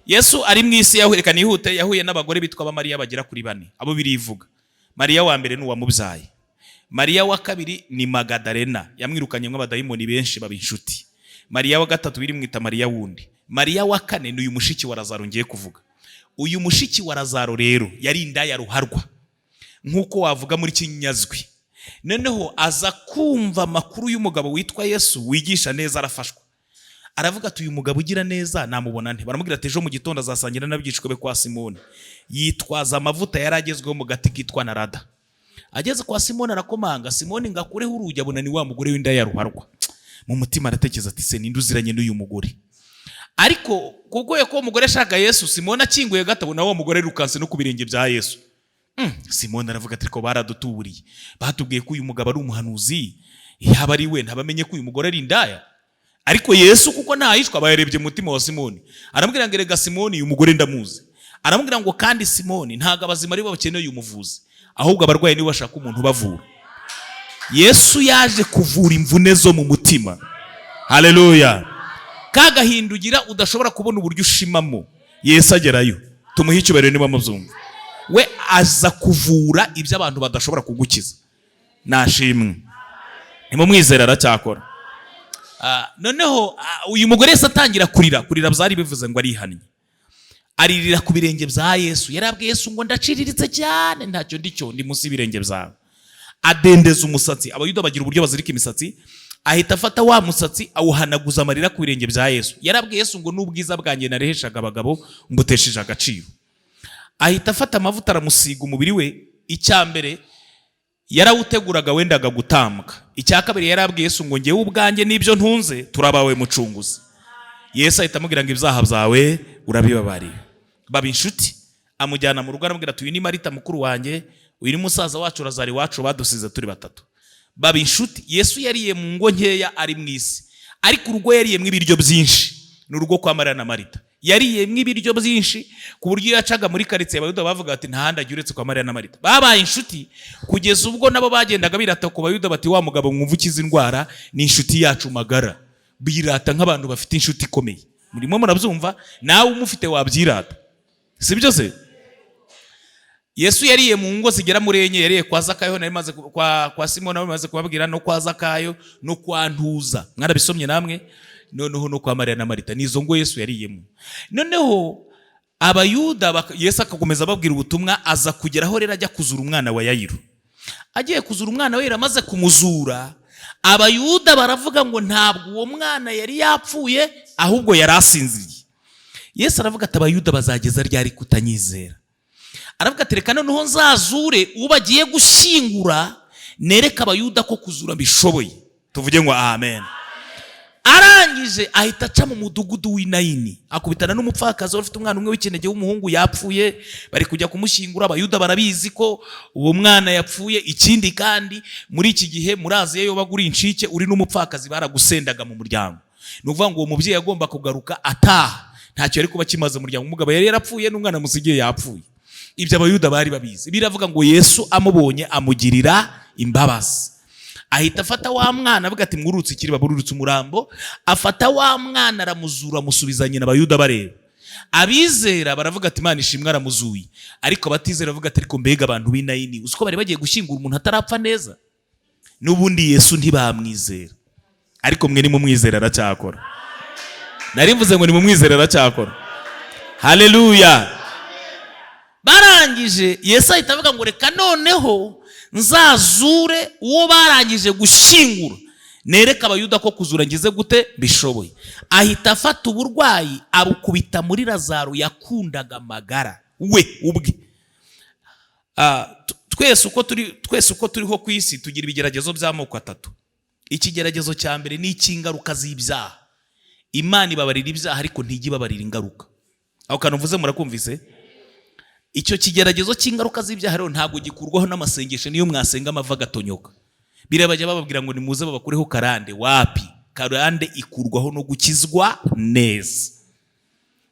B: Yesu ari mu isi yahurekana ihute, yahuye n'abagore bitwa ba Mariya bagera kuri 4. Abo birivuga. Mariya wa mbere ni uwamubyaye. Mariya wa kabiri ni Magadalena, yamwirukanye nk'abadayimoni benshi baba inshuti. Mariya wa gatatu birimwita Mariya wundi. Mariya wa kane ni uyu mushiki wa Lazaro ngiye kuvuga. Uyu mushiki wa Lazaro rero yari indaya ruharwa, nk'uko wavuga muri Kinyazwi. Noneho aza kumva amakuru y'umugabo witwa Yesu wigisha neza, arafashwa. Aravuga ati uyu mugabo ugira neza namubona nte? Baramubwira ati ejo mu gitondo azasangira n'abigishwa be kwa Simoni. Yitwaza amavuta yaragezweho mu gati kitwa narada. Ageze kwa Simoni arakomanga, Simoni ngakureho urugi, abona ni wa mugore w'indaya ruharwa. Mu mutima aratekereza ati se ninde uziranye n'uyu mugore? Ariko kuko yako umugore ashaka Yesu, Simoni akinguye gato, na wa mugore rukanse no ku birenge bya Yesu. Simoni aravuga ati ko baradutuburiye, batubwiye ko uyu mugabo ari umuhanuzi, yaba ari we ntabamenye ko uyu mugore ari indaya. Ariko Yesu kuko ntahishwa bayarebye umutima wa Simoni, aramubwira ngo erega Simoni uyu mugore ndamuzi. Aramubwira ngo kandi Simoni ntago abazima ari bo bakeneye umuvuzi, ahubwo abarwayi nibo bashaka umuntu bavura. Yesu yaje kuvura imvune zo mu mutima. Haleluya. Kagahindugira udashobora kubona uburyo ushimamo, Yesu agerayo. Tumuhe icyubahiro niba mubyumva. We aza kuvura ibyo abantu badashobora kugukiza. Nashimwe. Nimumwizera aracyakora. Noneho uyu mugore Yesu atangira kurira byari bivuze ngo arihannye. Aririra ku birenge bya Yesu. Yarabwiye Yesu ngo ndaciriritse cyane, ntacyo ndicyo, ndi munsi y'ibirenge byawe. Adendeza umusatsi. Abayuda bagira uburyo bazirika imisatsi, ahita afata wa musatsi awuhanaguza amarira ku birenge bya Yesu. Yarabwiye Yesu ngo n'ubwiza bwanjye nareheshaga abagabo mbutesheje agaciro. Ahita afata amavuta aramusiga umubiri we. Icyambere yarawuteguraga wendaga gutambwa. Icya kabiri yarabwiye Yesu ngo ngewe ubwanjye n'ibyo ntunze turabawe mucunguzi. Yesu ahita amubwira ngo ibyaha byawe urabibabariye. Baba inshuti, amujyana mu rugo aramubwira ati uyu ni Marita mukuru wanjye, uyu ni musaza wacu Lazari wacu badusize turi batatu. Baba inshuti. Yesu yariye mu ngo nkeya ari mu isi, ariko urugo yariye mu ibiryo byinshi. Ni urugo kwa Mariya na Marita. Yariye mu ibiryo byinshi ku buryo yacaga muri karitsiye Abayuda bavuga bati nta handi agira uretse kwa Mariya na Marita. Babaye inshuti kugeza ubwo nabo bagendaga birata ku Bayuda bati wa mugabo mwumva ukiza indwara ni inshuti yacu magara. Birata nk'abantu bafite inshuti ikomeye. Murimo murabyumva? Nawe umufite wabyirata, sibyo se? Yesu yariye mu ngo zigera muri enye. Yariye kwa Zakayo, nari maze kwa Simoni, nari maze kubabwira, no kwa Zakayo, no kwa Ntuza, mwarabisomye namwe. Noneho no kwa Mariya na Marita. Nizo ngo Yesu yariyemo. Noneho Abayuda Yesu akakomeza ababwira ubutumwa, aza kugeraho rero ajya kuzura umwana wa Yayiro. Agiye kuzura umwana we, amaze kumuzura, Abayuda baravuga ngo ntabwo uwo mwana yari yapfuye, ahubwo yari asinziriye. Yesu aravuga ati Abayuda bazageza ryari kutanyizera? Aravuga ati reka noneho nzazure uwo bagiye gushyingura, nereka Abayuda ko kuzura bishoboye. Tuvuge ngo amen. Arangije ahita aca mu mudugudu w'Inayini, akubitana n'umupfakazi ufite umwana umwe w'ikinege w'umuhungu yapfuye. Bari kujya kumushyingura. Abayuda barabizi ko uwo mwana yapfuye. Ikindi kandi muri iki gihe muri Aziya yo bagura incike uri n'umupfakazi baragusendaga mu muryango. Ni ukuvuga ngo uwo mubyeyi agomba kugaruka ataha, ntacyo yari kuba kimaze mu muryango. Umugabo yari yarapfuye n'umwana musigiye yapfuye. Ibyo Abayuda bari babizi. Biravuga ngo Yesu amubonye amugirira imbabazi. Ahita afata wa mwana avuga ati mwurutse ikiri babururutse umurambo. Afata wa mwana aramuzura, amusubizanye n'Abayuda bareba. Abizera baravuga ati Imana ishimwe aramuzuye. Ariko abatizera bavuga ati ariko mbega abantu b'Inayini, uzi ko bari bagiye gushyingura umuntu atarapfa neza. N'ubundi Yesu ntibamwizera. Ariko mwe nimumwizera aracyakora. Nari mvuze ngo nimumwizera aracyakora. Haleluya. Barangije Yesu ahita avuga ngo reka noneho nzazure uwo barangije gushyingura, nereka Abayuda ko kuzura ngize gute bishoboye. Ahita afata uburwayi abukubita muri Lazaro yakundaga magara we ubwe. Twese uko turiho ku isi tugira ibigeragezo by'amoko atatu. Ikigeragezo cya mbere ni icy'ingaruka z'ibyaha. Imana ibabarira ibyaha ariko ntijya ibabarira ingaruka. Aho kantu mvuze murakumvise? Icyo kigeragezo cy'ingaruka z'ibyaha rero ntabwo gikurwaho n'amasengesho niyo mwasenga amava gatonyoka. Birabajya bababwira ngo nimuze babakureho karande. Wapi? Karande ikurwaho no gukizwa neza.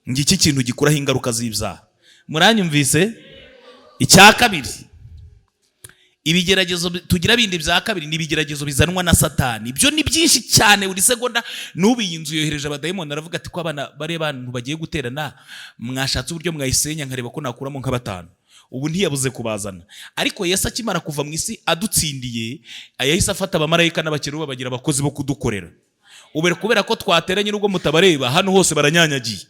B: Ngiki kintu gikuraho ingaruka z'ibyaha. Muranyumvise? Icya kabiri, ibigeragezo tugira bindi bya kabiri ni ibigeragezo bizanwa na Satani. Ibyo ni byinshi cyane. Buri segonda n'ubu iyi nzu yohereje abadayimoni, aravuga ati ko abana bare bantu bagiye guterana, mwashatse uburyo mwayisenya nkareba ko nakuramo nka batanu. Ubu ntiyabuze kubazana. Ariko Yesu akimara kuva mu isi adutsindiye, yahise afata abamarayika n'abakerubi bagira abakozi bo kudukorera. Ubere kubera ko twateranye n'ubwo mutabareba, hano hose baranyanyagiye.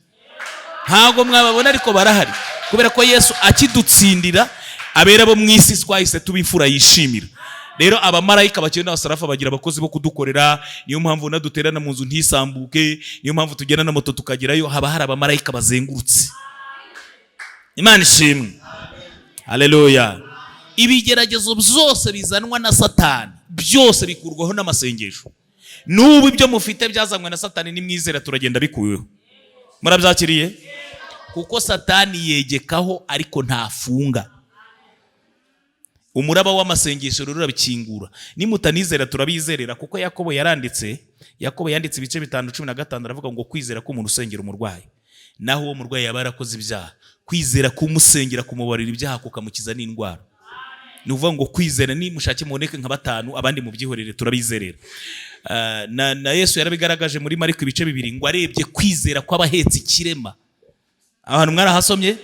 B: Ntabwo mwababona ariko barahari. Kubera ko Yesu akidutsindira, abera bo mu isi twahise tubifura yishimira. Rero abamarayika bakeye n'abasarafa bagira abakozi bo kudukorera. Niyo mpamvu naduterana mu nzu ntisambuke, niyo mpamvu tugenda na moto tukagerayo, haba hari abamarayika bazengurutse. Imana ishimwe. Haleluya. Ibigeragezo byose bizanwa na Satani, byose bikurwaho n'amasengesho. N'ubu ibyo mufite byazanwe na Satani nimwizera turagenda bikuweho. Murabyakiriye? Kuko Satani yegekaho ariko ntafunga. umuraba w'amasengesho rero urabikingura. Nimutanizera turabizerera, kuko Yakobo yanditse ibice 5:15 aravuga ngo kwizera ko umuntu usengera umurwayi, naho uwo murwayi yaba yarakoze ibyaha, kwizera kumusengera kumubarira ibyaha kukamukiza n'indwara. Ni uvuga ngo kwizera, ni mushake muboneke nka 5 abandi mu byihorere turabizerera. Na Yesu yarabigaragaje muri Mariko ibice 2 ngo arebye kwizera kw'abahetse ikirema. Abantu mwarahasomye,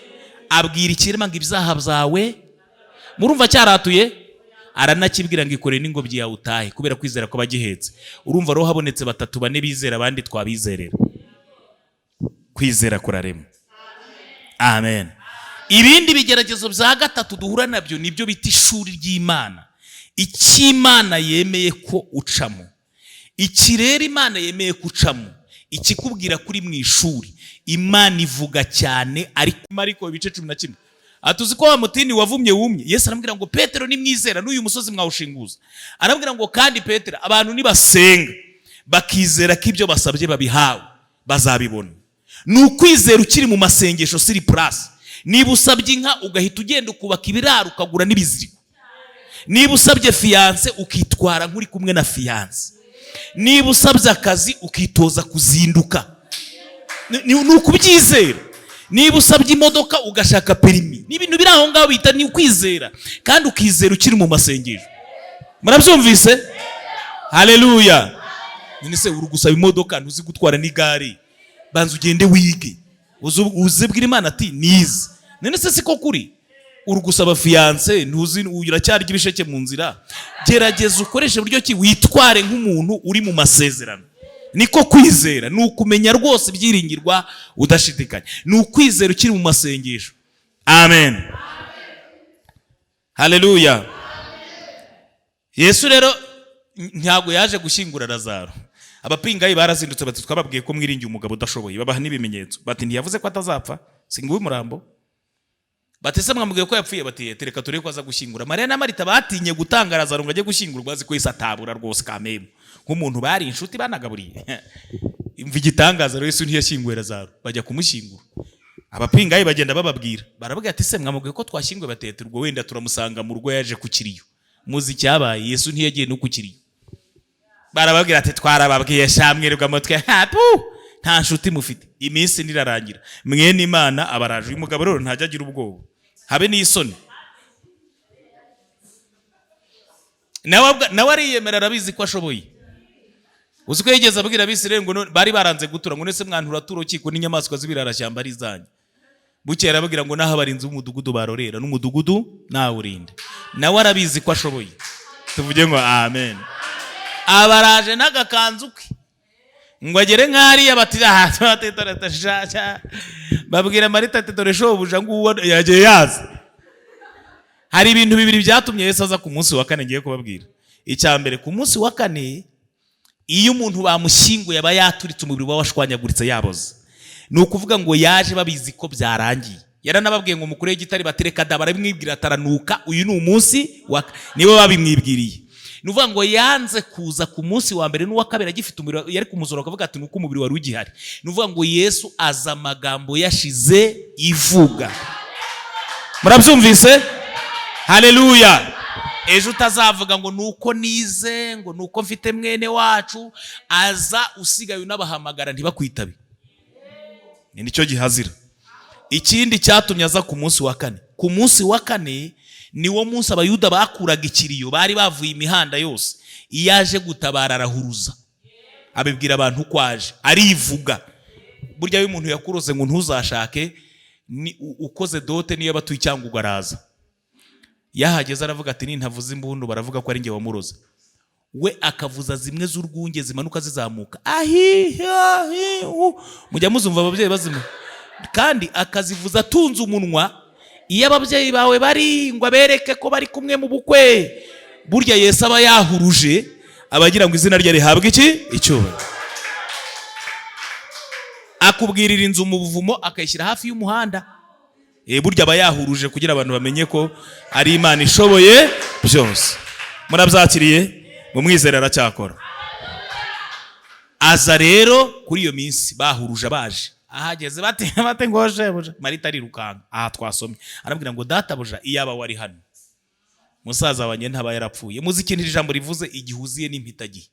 B: abwira ikirema ngo ibyaha byawe, murumva cyaratuye, aranakibwira ngo ikore n'ingobyi yawe utahe, kubera kwizera ko bagihetse. Urumva roho habonetse 3-4 bizera, abandi twabizerera. Kwizera kurarema. Amen. Ibindi bigeragezo bya gatatu duhura nabyo nibyo bita ishuri ry'Imana. Icy'Imana yemeye ko ucamo, ikirere Imana yemeye kucamo, ikikubwira kuri mu ishuri. Imana ivuga cyane, ariko Mariko ibice 11 atuzi ko wa mutini wavumye wumye. Yesu arambwira ngo Petero nimwizera n'uyu musozi mwawushinguza. Arambwira ngo kandi Petero, abantu nibasenga bakizera ko ibyo basabye babihawe bazabibona. Ni ukwizera ukiri mu masengesho siri plus. Niba usabye inka ugahita ugenda ukubaka ibiraro ukagura n'ibiziriko. Niba usabye fiance ukitwara nk'uri kumwe na fiance. Niba usabye akazi ukitoza kuzinduka. Ni ukubyizera. Niba usabye imodoka ugashaka perimi, ni ibintu biri aho ngaho bita ni ukwizera, kandi ukizera ukiri mu masengesho. Murabyumvise? Haleluya. None se uri gusaba imodoka ntuzi gutwara n'igare, banza ugende wige uzibwira Imana ati nize. None se siko kuri? Uri gusaba fiance ntuzi uracyari ibisheke mu nzira, gerageza ukoreshe buryo ki witware nk'umuntu uri mu masezerano. Niko kwizera, ni ukumenya rwose byiringirwa udashidikanya, ni ukwizera ukiri mu masengesho. Amen. Haleluya. Yesu rero ntabwo yaje gushyingura Lazaro. Abapingayi barazindutse bati twababwiye ko mwiringiye umugabo udashoboye, babaha n'ibimenyetso. Bati ntiyavuze ko atazapfa, singuwe umurambo. Bati se mwambwiye ko yapfuye, bati tereka turebe ko aza gushyingura. Mariya na Marita batinye gutanga Lazaro ngo ajye gushyingurwa, azi ko Yesu atabura rwose kameme, nk'umuntu bari inshuti banagaburiye. Imva igitangaza, Yesu ntiyashyinguye Lazaro, bajya kumushyingura. Abapingayi bagenda bababwira, baravuga ati se mwambwiye ko twashyinguye, batete urwo wenda turamusanga mu rugo yaje ku kiriyo. Muzi cyabaye, Yesu ntiyagiye no ku kiriyo. Barababwira ati twarababwiye shamwirwa mutwe, nta nshuti mufite, iminsi nirarangira, mwene Imana abaraje. Uyu mugabo rero ntajya agira ubwoba, habe n'isoni. Nawe ariyemera, arabizi ko ashoboye. Uzi ko yigeze abwira Abisirayeli ngo bari baranze gutura, ngo nese mwantura turo kiko n'inyamaswa z'ibirarashyamba ari zanyu. Bukeye arababwira ngo naho abarinzi b'umudugudu barorera, n'umudugudu nawurinde. Nawe arabizi ko ashoboye. Tuvuge ngo amen. Abaraje n'agakanzu ke ngo agere nk'ariya, bati babwira Marita ati dore shobuja nguwo yagiye yaza. Hari ibintu bibiri byatumye Yesu aza ku munsi wa kane ngiye kubabwira. Icya mbere, ku munsi wa kane iyo umuntu bamushyinguye aba yaturitse, umubiri we washwanyaguritse yaboze. Ni ukuvuga ngo yaje babizi ko byarangiye. Yaranababwiye ngo mukuru w'igitare batereka da, barabimwibwira ataranuka, uyu ni umunsi nibo babimwibwiriye. Nuvuga ngo yanze kuza ku munsi wa mbere n'uwa kabiri agifite umubiri, yari kumuzura akavuga ati nuko umubiri wari ugihari. Nuvuga ngo Yesu aza amagambo yashize ivuga. Murabyumvise? Haleluya. Ejo utazavuga ngo nuko nize, ngo nuko mfite mwene wacu, aza usigaye unabahamagara ntibakwitabe. Nicyo gihazira. Ikindi cyatumye aza ku munsi wa kane. Ku munsi wa kane niwo munsi abayuda bakuraga ikiriyo, bari bavuye imihanda yose. Iyaje gutabara arahuruza, abibwira abantu ko aje, arivuga. Burya iyo umuntu yakuroze ngo ntuzashake, ni ukoze dote niyo batuye cyangwa ugaraza. Yahageze aravuga ati nintavuza imbundu baravuga ko ari nge wamuroze. We akavuza zimwe z'urwunge zimanuka zizamuka. Mujya muzumva ababyeyi bazima. Kandi akazivuza atunze umunwa. Iyo ababyeyi bawe bari ngo abereke ko bari kumwe mu bukwe, burya Yesu aba yahuruje, abagira ngo izina rye rihabwe iki? Icyubahiro. Akubwirira inzu mu buvumo akayishyira hafi y'umuhanda. Burya aba yahuruje kugira abantu bamenye ko ari Imana ishoboye byose. Murabyakiriye? Mu mwizera aracyakora. Aza rero kuri iyo minsi bahuruje abaje. Ahageze bate ngoje buja. Marita arirukanka. Aha twasomye. Arabwira ngo data buja iyaba wari hano. musaza wanjye ntaba yarapfuye. Muzi ikintu ijambo rivuze igihuziye n'impitagihe.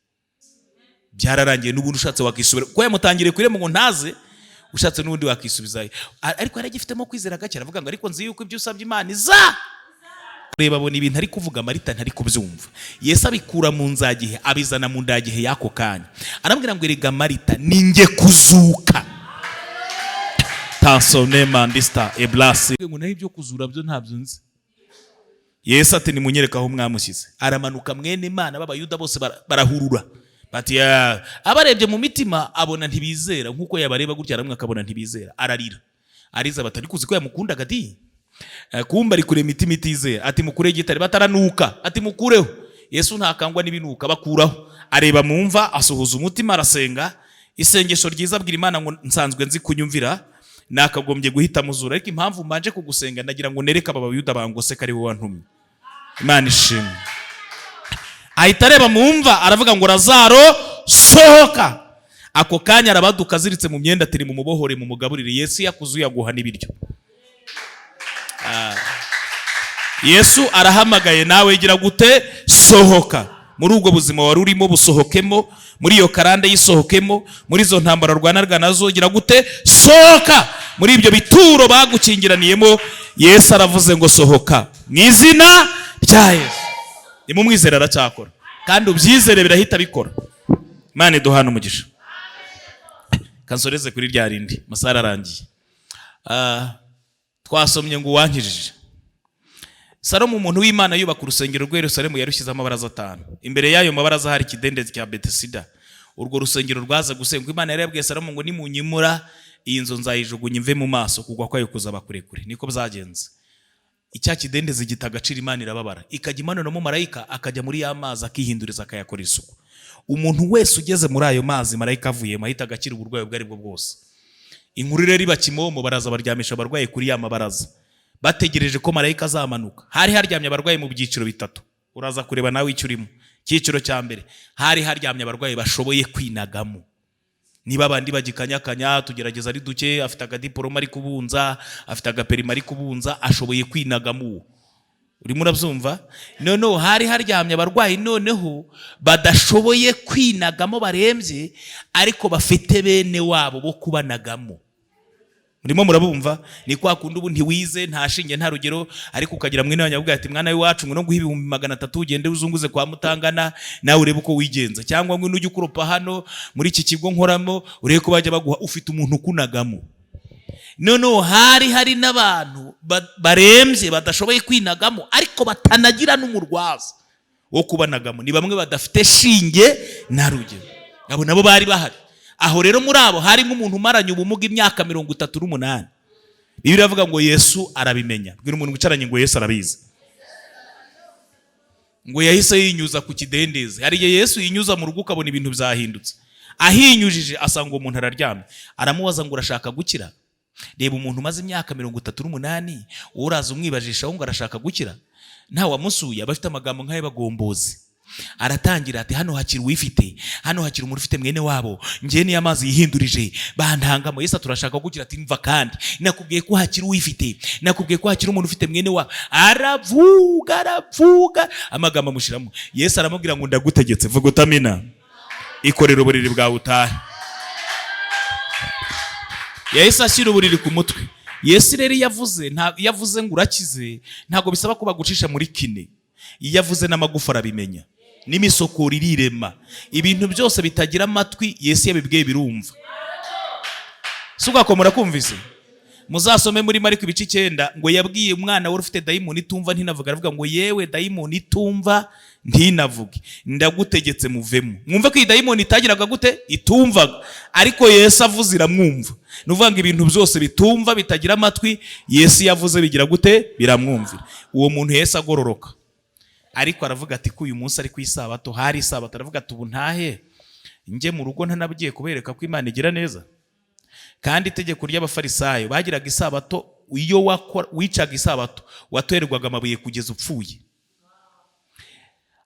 B: Byararangiye n'ubundi ushatse wakisubira. Ko yamutangiriye kurema ngo ntaze, ushatse n'ubundi wakisubizayo. Ariko yaragifitemo kwizera gake, aravuga ngo ariko nzi yuko ibyo usabye Imana iza. Reba abona ibintu ari kuvuga Marita ntari kubyumva. Yesu abikura mu nzagihe abizana mu ndagihe yako kanya. Arambwira ngo erega Marita ninjye kuzuka. Tansonema ndista eblasi. Ngo naho ibyo kuzura byo ntabyo nzi. Yesu ati nimunyereka aho mwamushyize. Aramanuka mwene Imana b'Abayuda bose barahurura. Bati abarebye mu mitima abona ntibizera, nkuko yabareba gutya ramwe akabona ntibizera. Ararira. Ariza batari kuzi ko yamukundaga di. Kumba ari kure imitima itizera. Ati mukure gitari bataranuka. Ati mukureho. Yesu ntakangwa n'ibinuka bakuraho. Areba mu mva asuhuza umutima arasenga. Isengesho ryiza bw'Imana ngo nsanzwe nzi kunyumvira. Nakagombye guhita muzura, ariko impamvu mbanje kugusenga ndagira ngo nereka Abayuda bangose kari wowe wantumye. Imana ishimwe. Ahita areba mu mva aravuga ngo Lazaro sohoka. Ako kanya arabaduka aziritse mu myenda atiri mu mubohore mu mugaburire. Yesu yakuzuye aguha n'ibiryo. Yesu arahamagaye nawe gira gute sohoka. Muri ubwo buzima wari urimo busohokemo, muri iyo karande yisohokemo, muri izo ntambara rwanarwa nazo gira gute sohoka. Muri ibyo bituro bagukingiraniyemo Yesu aravuze ngo sohoka mu izina rya Yesu. Nimumwizera aracyakora kandi ubyizere birahita bikora. Imana iduhana umugisha. Kansoreze kuri rya rindi masara arangiye. Twasomye ngo wankijije. Salomo umuntu w'Imana yubaka urusengero rwe Yerusalemu yarushyize amabaraza 5. Imbere y'ayo mabaraza hari ikidendezi cya Betesida. Urwo rusengero rwaza gusengwa. Imana yari yabwiye Salomo ngo nimunyimura iyi nzu nzayijugunya imve mu maso kugwa kwayo kuzaba kurekure. Niko byagenze. Icya kidendezi gitagacira Imana irababara. Ikajya imanura mu marayika akajya muri ya mazi akihinduriza akayakora isuku. Umuntu wese ugeze muri ayo mazi marayika avuye mahita agakira uburwayi bwari bwo bwose. Inkuru rero iba Kimomo baraza baryamisha abarwayi kuri ya mabaraza. Bategereje ko marayika azamanuka. Hari haryamye abarwayi mu byiciro 3. Uraza kureba nawe icyo urimo. Cyiciro cya mbere hari haryamye abarwayi bashoboye kwinagamo. Niba abandi bagikanyakanya tugerageza ari duke, afite agadiporoma ari kubunza, afite agaperima ari kubunza, ashoboye kwinagamo. Urimo urabyumva? Noneho hari haryamye abarwayi noneho badashoboye kwinagamo barembye, ariko bafite bene wabo bo kubanagamo. Murimo murabumva? Ni kwa kundi ubu ntiwize nta shinge nta rugero, ariko ukagira mwene wanyavuga ati mwana w'iwacu ngo no guha 300 ugende uzunguze kwa Mutangana nawe urebe uko wigenza, cyangwa ngo nujye ukuropa hano muri iki kigo nkoramo urebe ko bajya baguha ufite umuntu kunagamo. Noneho hari n'abantu barembye badashoboye kwinagamo ariko batanagira n'umurwaza wo kubanagamo. Ni bamwe badafite shinge na rugero. Abo nabo bari bahari. Aho rero muri abo hari nk'umuntu umaranye ubumuga imyaka 38. Bibiliya iravuga ngo Yesu arabimenya. Bwira umuntu wicaranye ngo Yesu arabizi. Ngo yahise yinyuza ku kidendezi. Hari igihe Yesu yinyuza mu rugo ukabona ibintu byahindutse. Ahinyujije asanga umuntu araryamye. Aramubaza ngo urashaka gukira? Reba umuntu umaze imyaka 38 uraza umwibajisha ngo arashaka gukira. Nta wamusuye abafite amagambo nk'ayo bagombozi. Aratangira ati hano hakiri uwifite, hano hakiri umuntu ufite mwene wabo, ngiye ni amazi yihindurije bantangamo. Yesu turashaka gukira ati mva kandi nakubwiye ko hakiri uwifite, nakubwiye ko hakiri umuntu ufite mwene wabo. Aravuga amagambo amushiramo. Yesu aramubwira ngo ndagutegetse vuga utamina ikorera uburiri bwawe utahe. Yesu ashyira uburiri ku mutwe. Yesu rero yavuze ngo urakize ntago bisaba ko bagucisha muri kine. Yavuze n'amagufa arabimenya n'imisokoro irirema. Ibintu byose bitagira amatwi Yesu yabibwiye birumva. Sugakomora kumvise. Muzasome muri Mariko ibice 9 ngo yabwiye umwana wari ufite dayimoni itumva ntinavuga. Aravuga ngo yewe dayimoni itumva ntinavuge ndagutegetse muvemo. Mwumve ko iyi dayimoni itagiraga gute itumvaga, ariko Yesu avuze iramwumva. Nuvuga ngo ibintu byose bitumva bitagira amatwi Yesu yavuze bigira gute biramwumvira. Uwo muntu Yesu agororoka. Ariko aravuga ati ko uyu munsi ari ku isabato, hari isabato. Aravuga ati ubu ntahe nje mu rugo ntanabigiye kubereka ko Imana igira neza. Kandi itegeko ry'abafarisayo bagiraga isabato, iyo wicaga isabato waterwaga amabuye kugeza upfuye.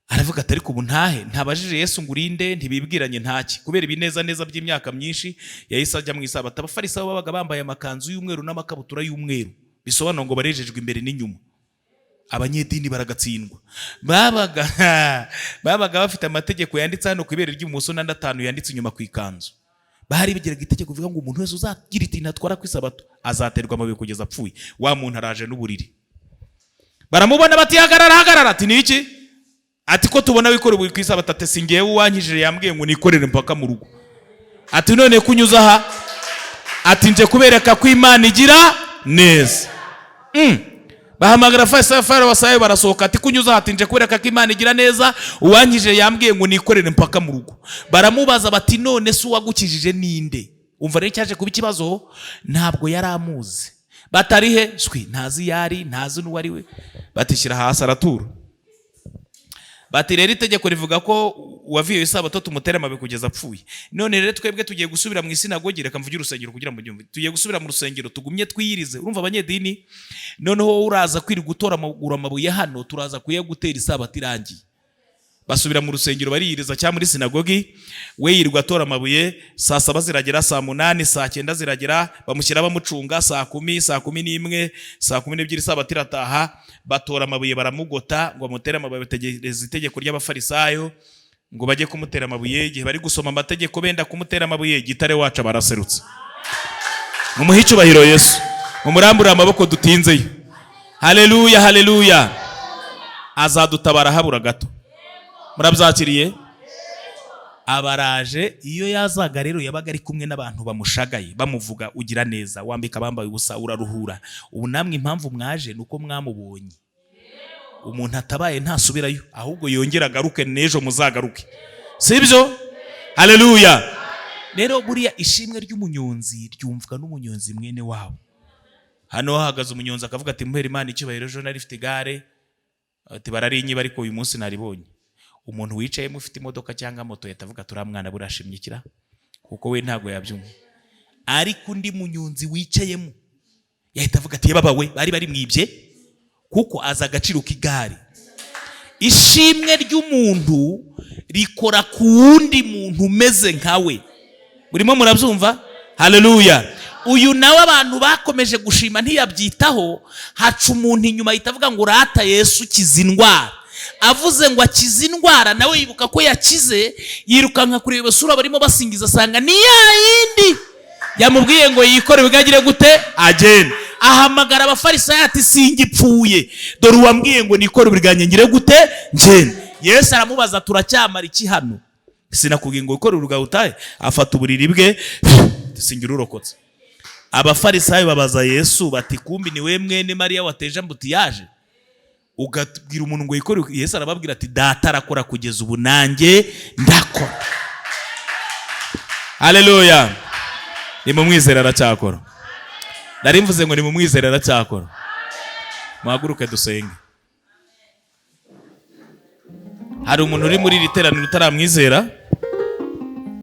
B: Aravuga ati ariko ubu ntahe ntabajije Yesu ngo urinde ntibibwiranye ntaki. Kubera ibineza neza by'imyaka myinshi yahise ajya mu isabato. Abafarisayo babaga bambaye amakanzu y'umweru n'amakabutura y'umweru, bisobanura ngo barejejwe imbere n'inyuma. abanyedini baragatsindwa. Babaga bafite amategeko yanditse hano ku ibere ry'umuso n'andi 5 yanditse inyuma ku ikanzu. Bahari bigeraga itegeko bivuga ngo umuntu wese uzagira iti ntatwara ku isabato azaterwa amabuye kugeza apfuye. Wa muntu araje n'uburiri. Baramubona bati hagarara ati niki? Ati ko tubona wikora ubu ku isabato ate singiye uwankijije yambwiye ngo nikorere mpaka mu rugo. Ati none kunyuza aha? Ati nje kubereka ko Imana igira neza. Bahamagara Fayisali wasaye barasohoka ati kunyuza ati nje kubereka ko Imana igira neza uwankije yambwiye ngo nikorere mpaka mu rugo. Baramubaza bati none se uwagukijije ninde? Umva rero cyaje kuba ikibazo, ntabwo yari amuzi. Batari he shwi ntazi yari ntazi n'uwari we. Batishyira hasi aratura. Bati rero itegeko rivuga ko uwaviye isabato tumutera amabuye kugeza apfuye. None rero twebwe tugiye gusubira mu isinagogi, reka mvuge urusengero kugira ngo byumve. Tugiye gusubira mu rusengero tugumye twiyirize. Urumva abanyedini, noneho uraza kwiri gutora amabuye hano turaza kuyagutera isabato irangiye. Basubira mu rusengero bariyiriza cyangwa muri sinagogi, we yirirwa atora amabuye, saa 7 ziragera, saa 8, saa 9 ziragera, bamushyira bamucunga, saa 10, saa 11, saa 12 isabato irataha, batora amabuye baramugota ngo bamutere amabuye, bategereza itegeko ry'abafarisayo ngo bajye kumutera amabuye. Igihe bari gusoma amategeko benda kumutera amabuye, gitare wacu baraserutse. Mumuhe icyubahiro Yesu, mumurambure amaboko dutinzeyo. Haleluya, haleluya. Azadutabara habura gato. Murabyakiriye? Abaraje iyo yazaga rero yabaga ari kumwe n'abantu bamushagaye bamuvuga ugira neza, wambika bambaye ubusa, uraruhura. Ubu namwe impamvu mwaje nuko mwamubonye. Umuntu atabaye ntasubirayo, ahubwo yongera agaruke n'ejo muzagaruke. Sibyo? Haleluya. Rero buriya ishimwe ry'umunyonzi ryumvwa n'umunyonzi mwene wabo. Hano hahagaze umunyonzi akavuga ati muhere Imana icyubahiro, ejo nari mfite igare ati bararinyi bariko uyu munsi naribonye. Umuntu wicaye mufite imodoka cyangwa moto yatavuga turamwana burashimyikira kuko we ntago yabyumva. Ariko undi munyonzi wicayemo yahita avuga ati babawe bari mwibye kuko aza agaciro k'igare. Ishimwe ry'umuntu rikora ku wundi muntu umeze nkawe. Burimo murabyumva? Haleluya. Uyu nawe abantu bakomeje gushima ntiyabyitaho, haca umuntu inyuma yitavuga ngo rata Yesu kizindwara. Avuze ngo akize indwara, nawe yibuka ko yakize, yirukanka kureba sura barimo basingiza, asanga ni ya yindi yamubwiye ngo yikore bigagire gute agenda. Ahamagara abafarisayo ati singipfuye, dore uwambwiye ngo nikore biganye ngire gute ngende. Yesu aramubaza turacyamara iki hano? Sinakubwiye ngo ikore uruga utahe? Afata uburiri bwe singira urokotse. Abafarisayo babaza Yesu bati kumbi ni we mwene Mariya wateje mbuti yaje? Ugatubwira umuntu ngo yikore. Yesu arababwira ati data arakora kugeza ubu nanjye ndakora. Haleluya. Ni mu mwizera aracyakora. Nari mvuze ngo ni mu mwizera aracyakora. Muhaguruke dusenge. Hari umuntu uri muri iri teraniro utaramwizera?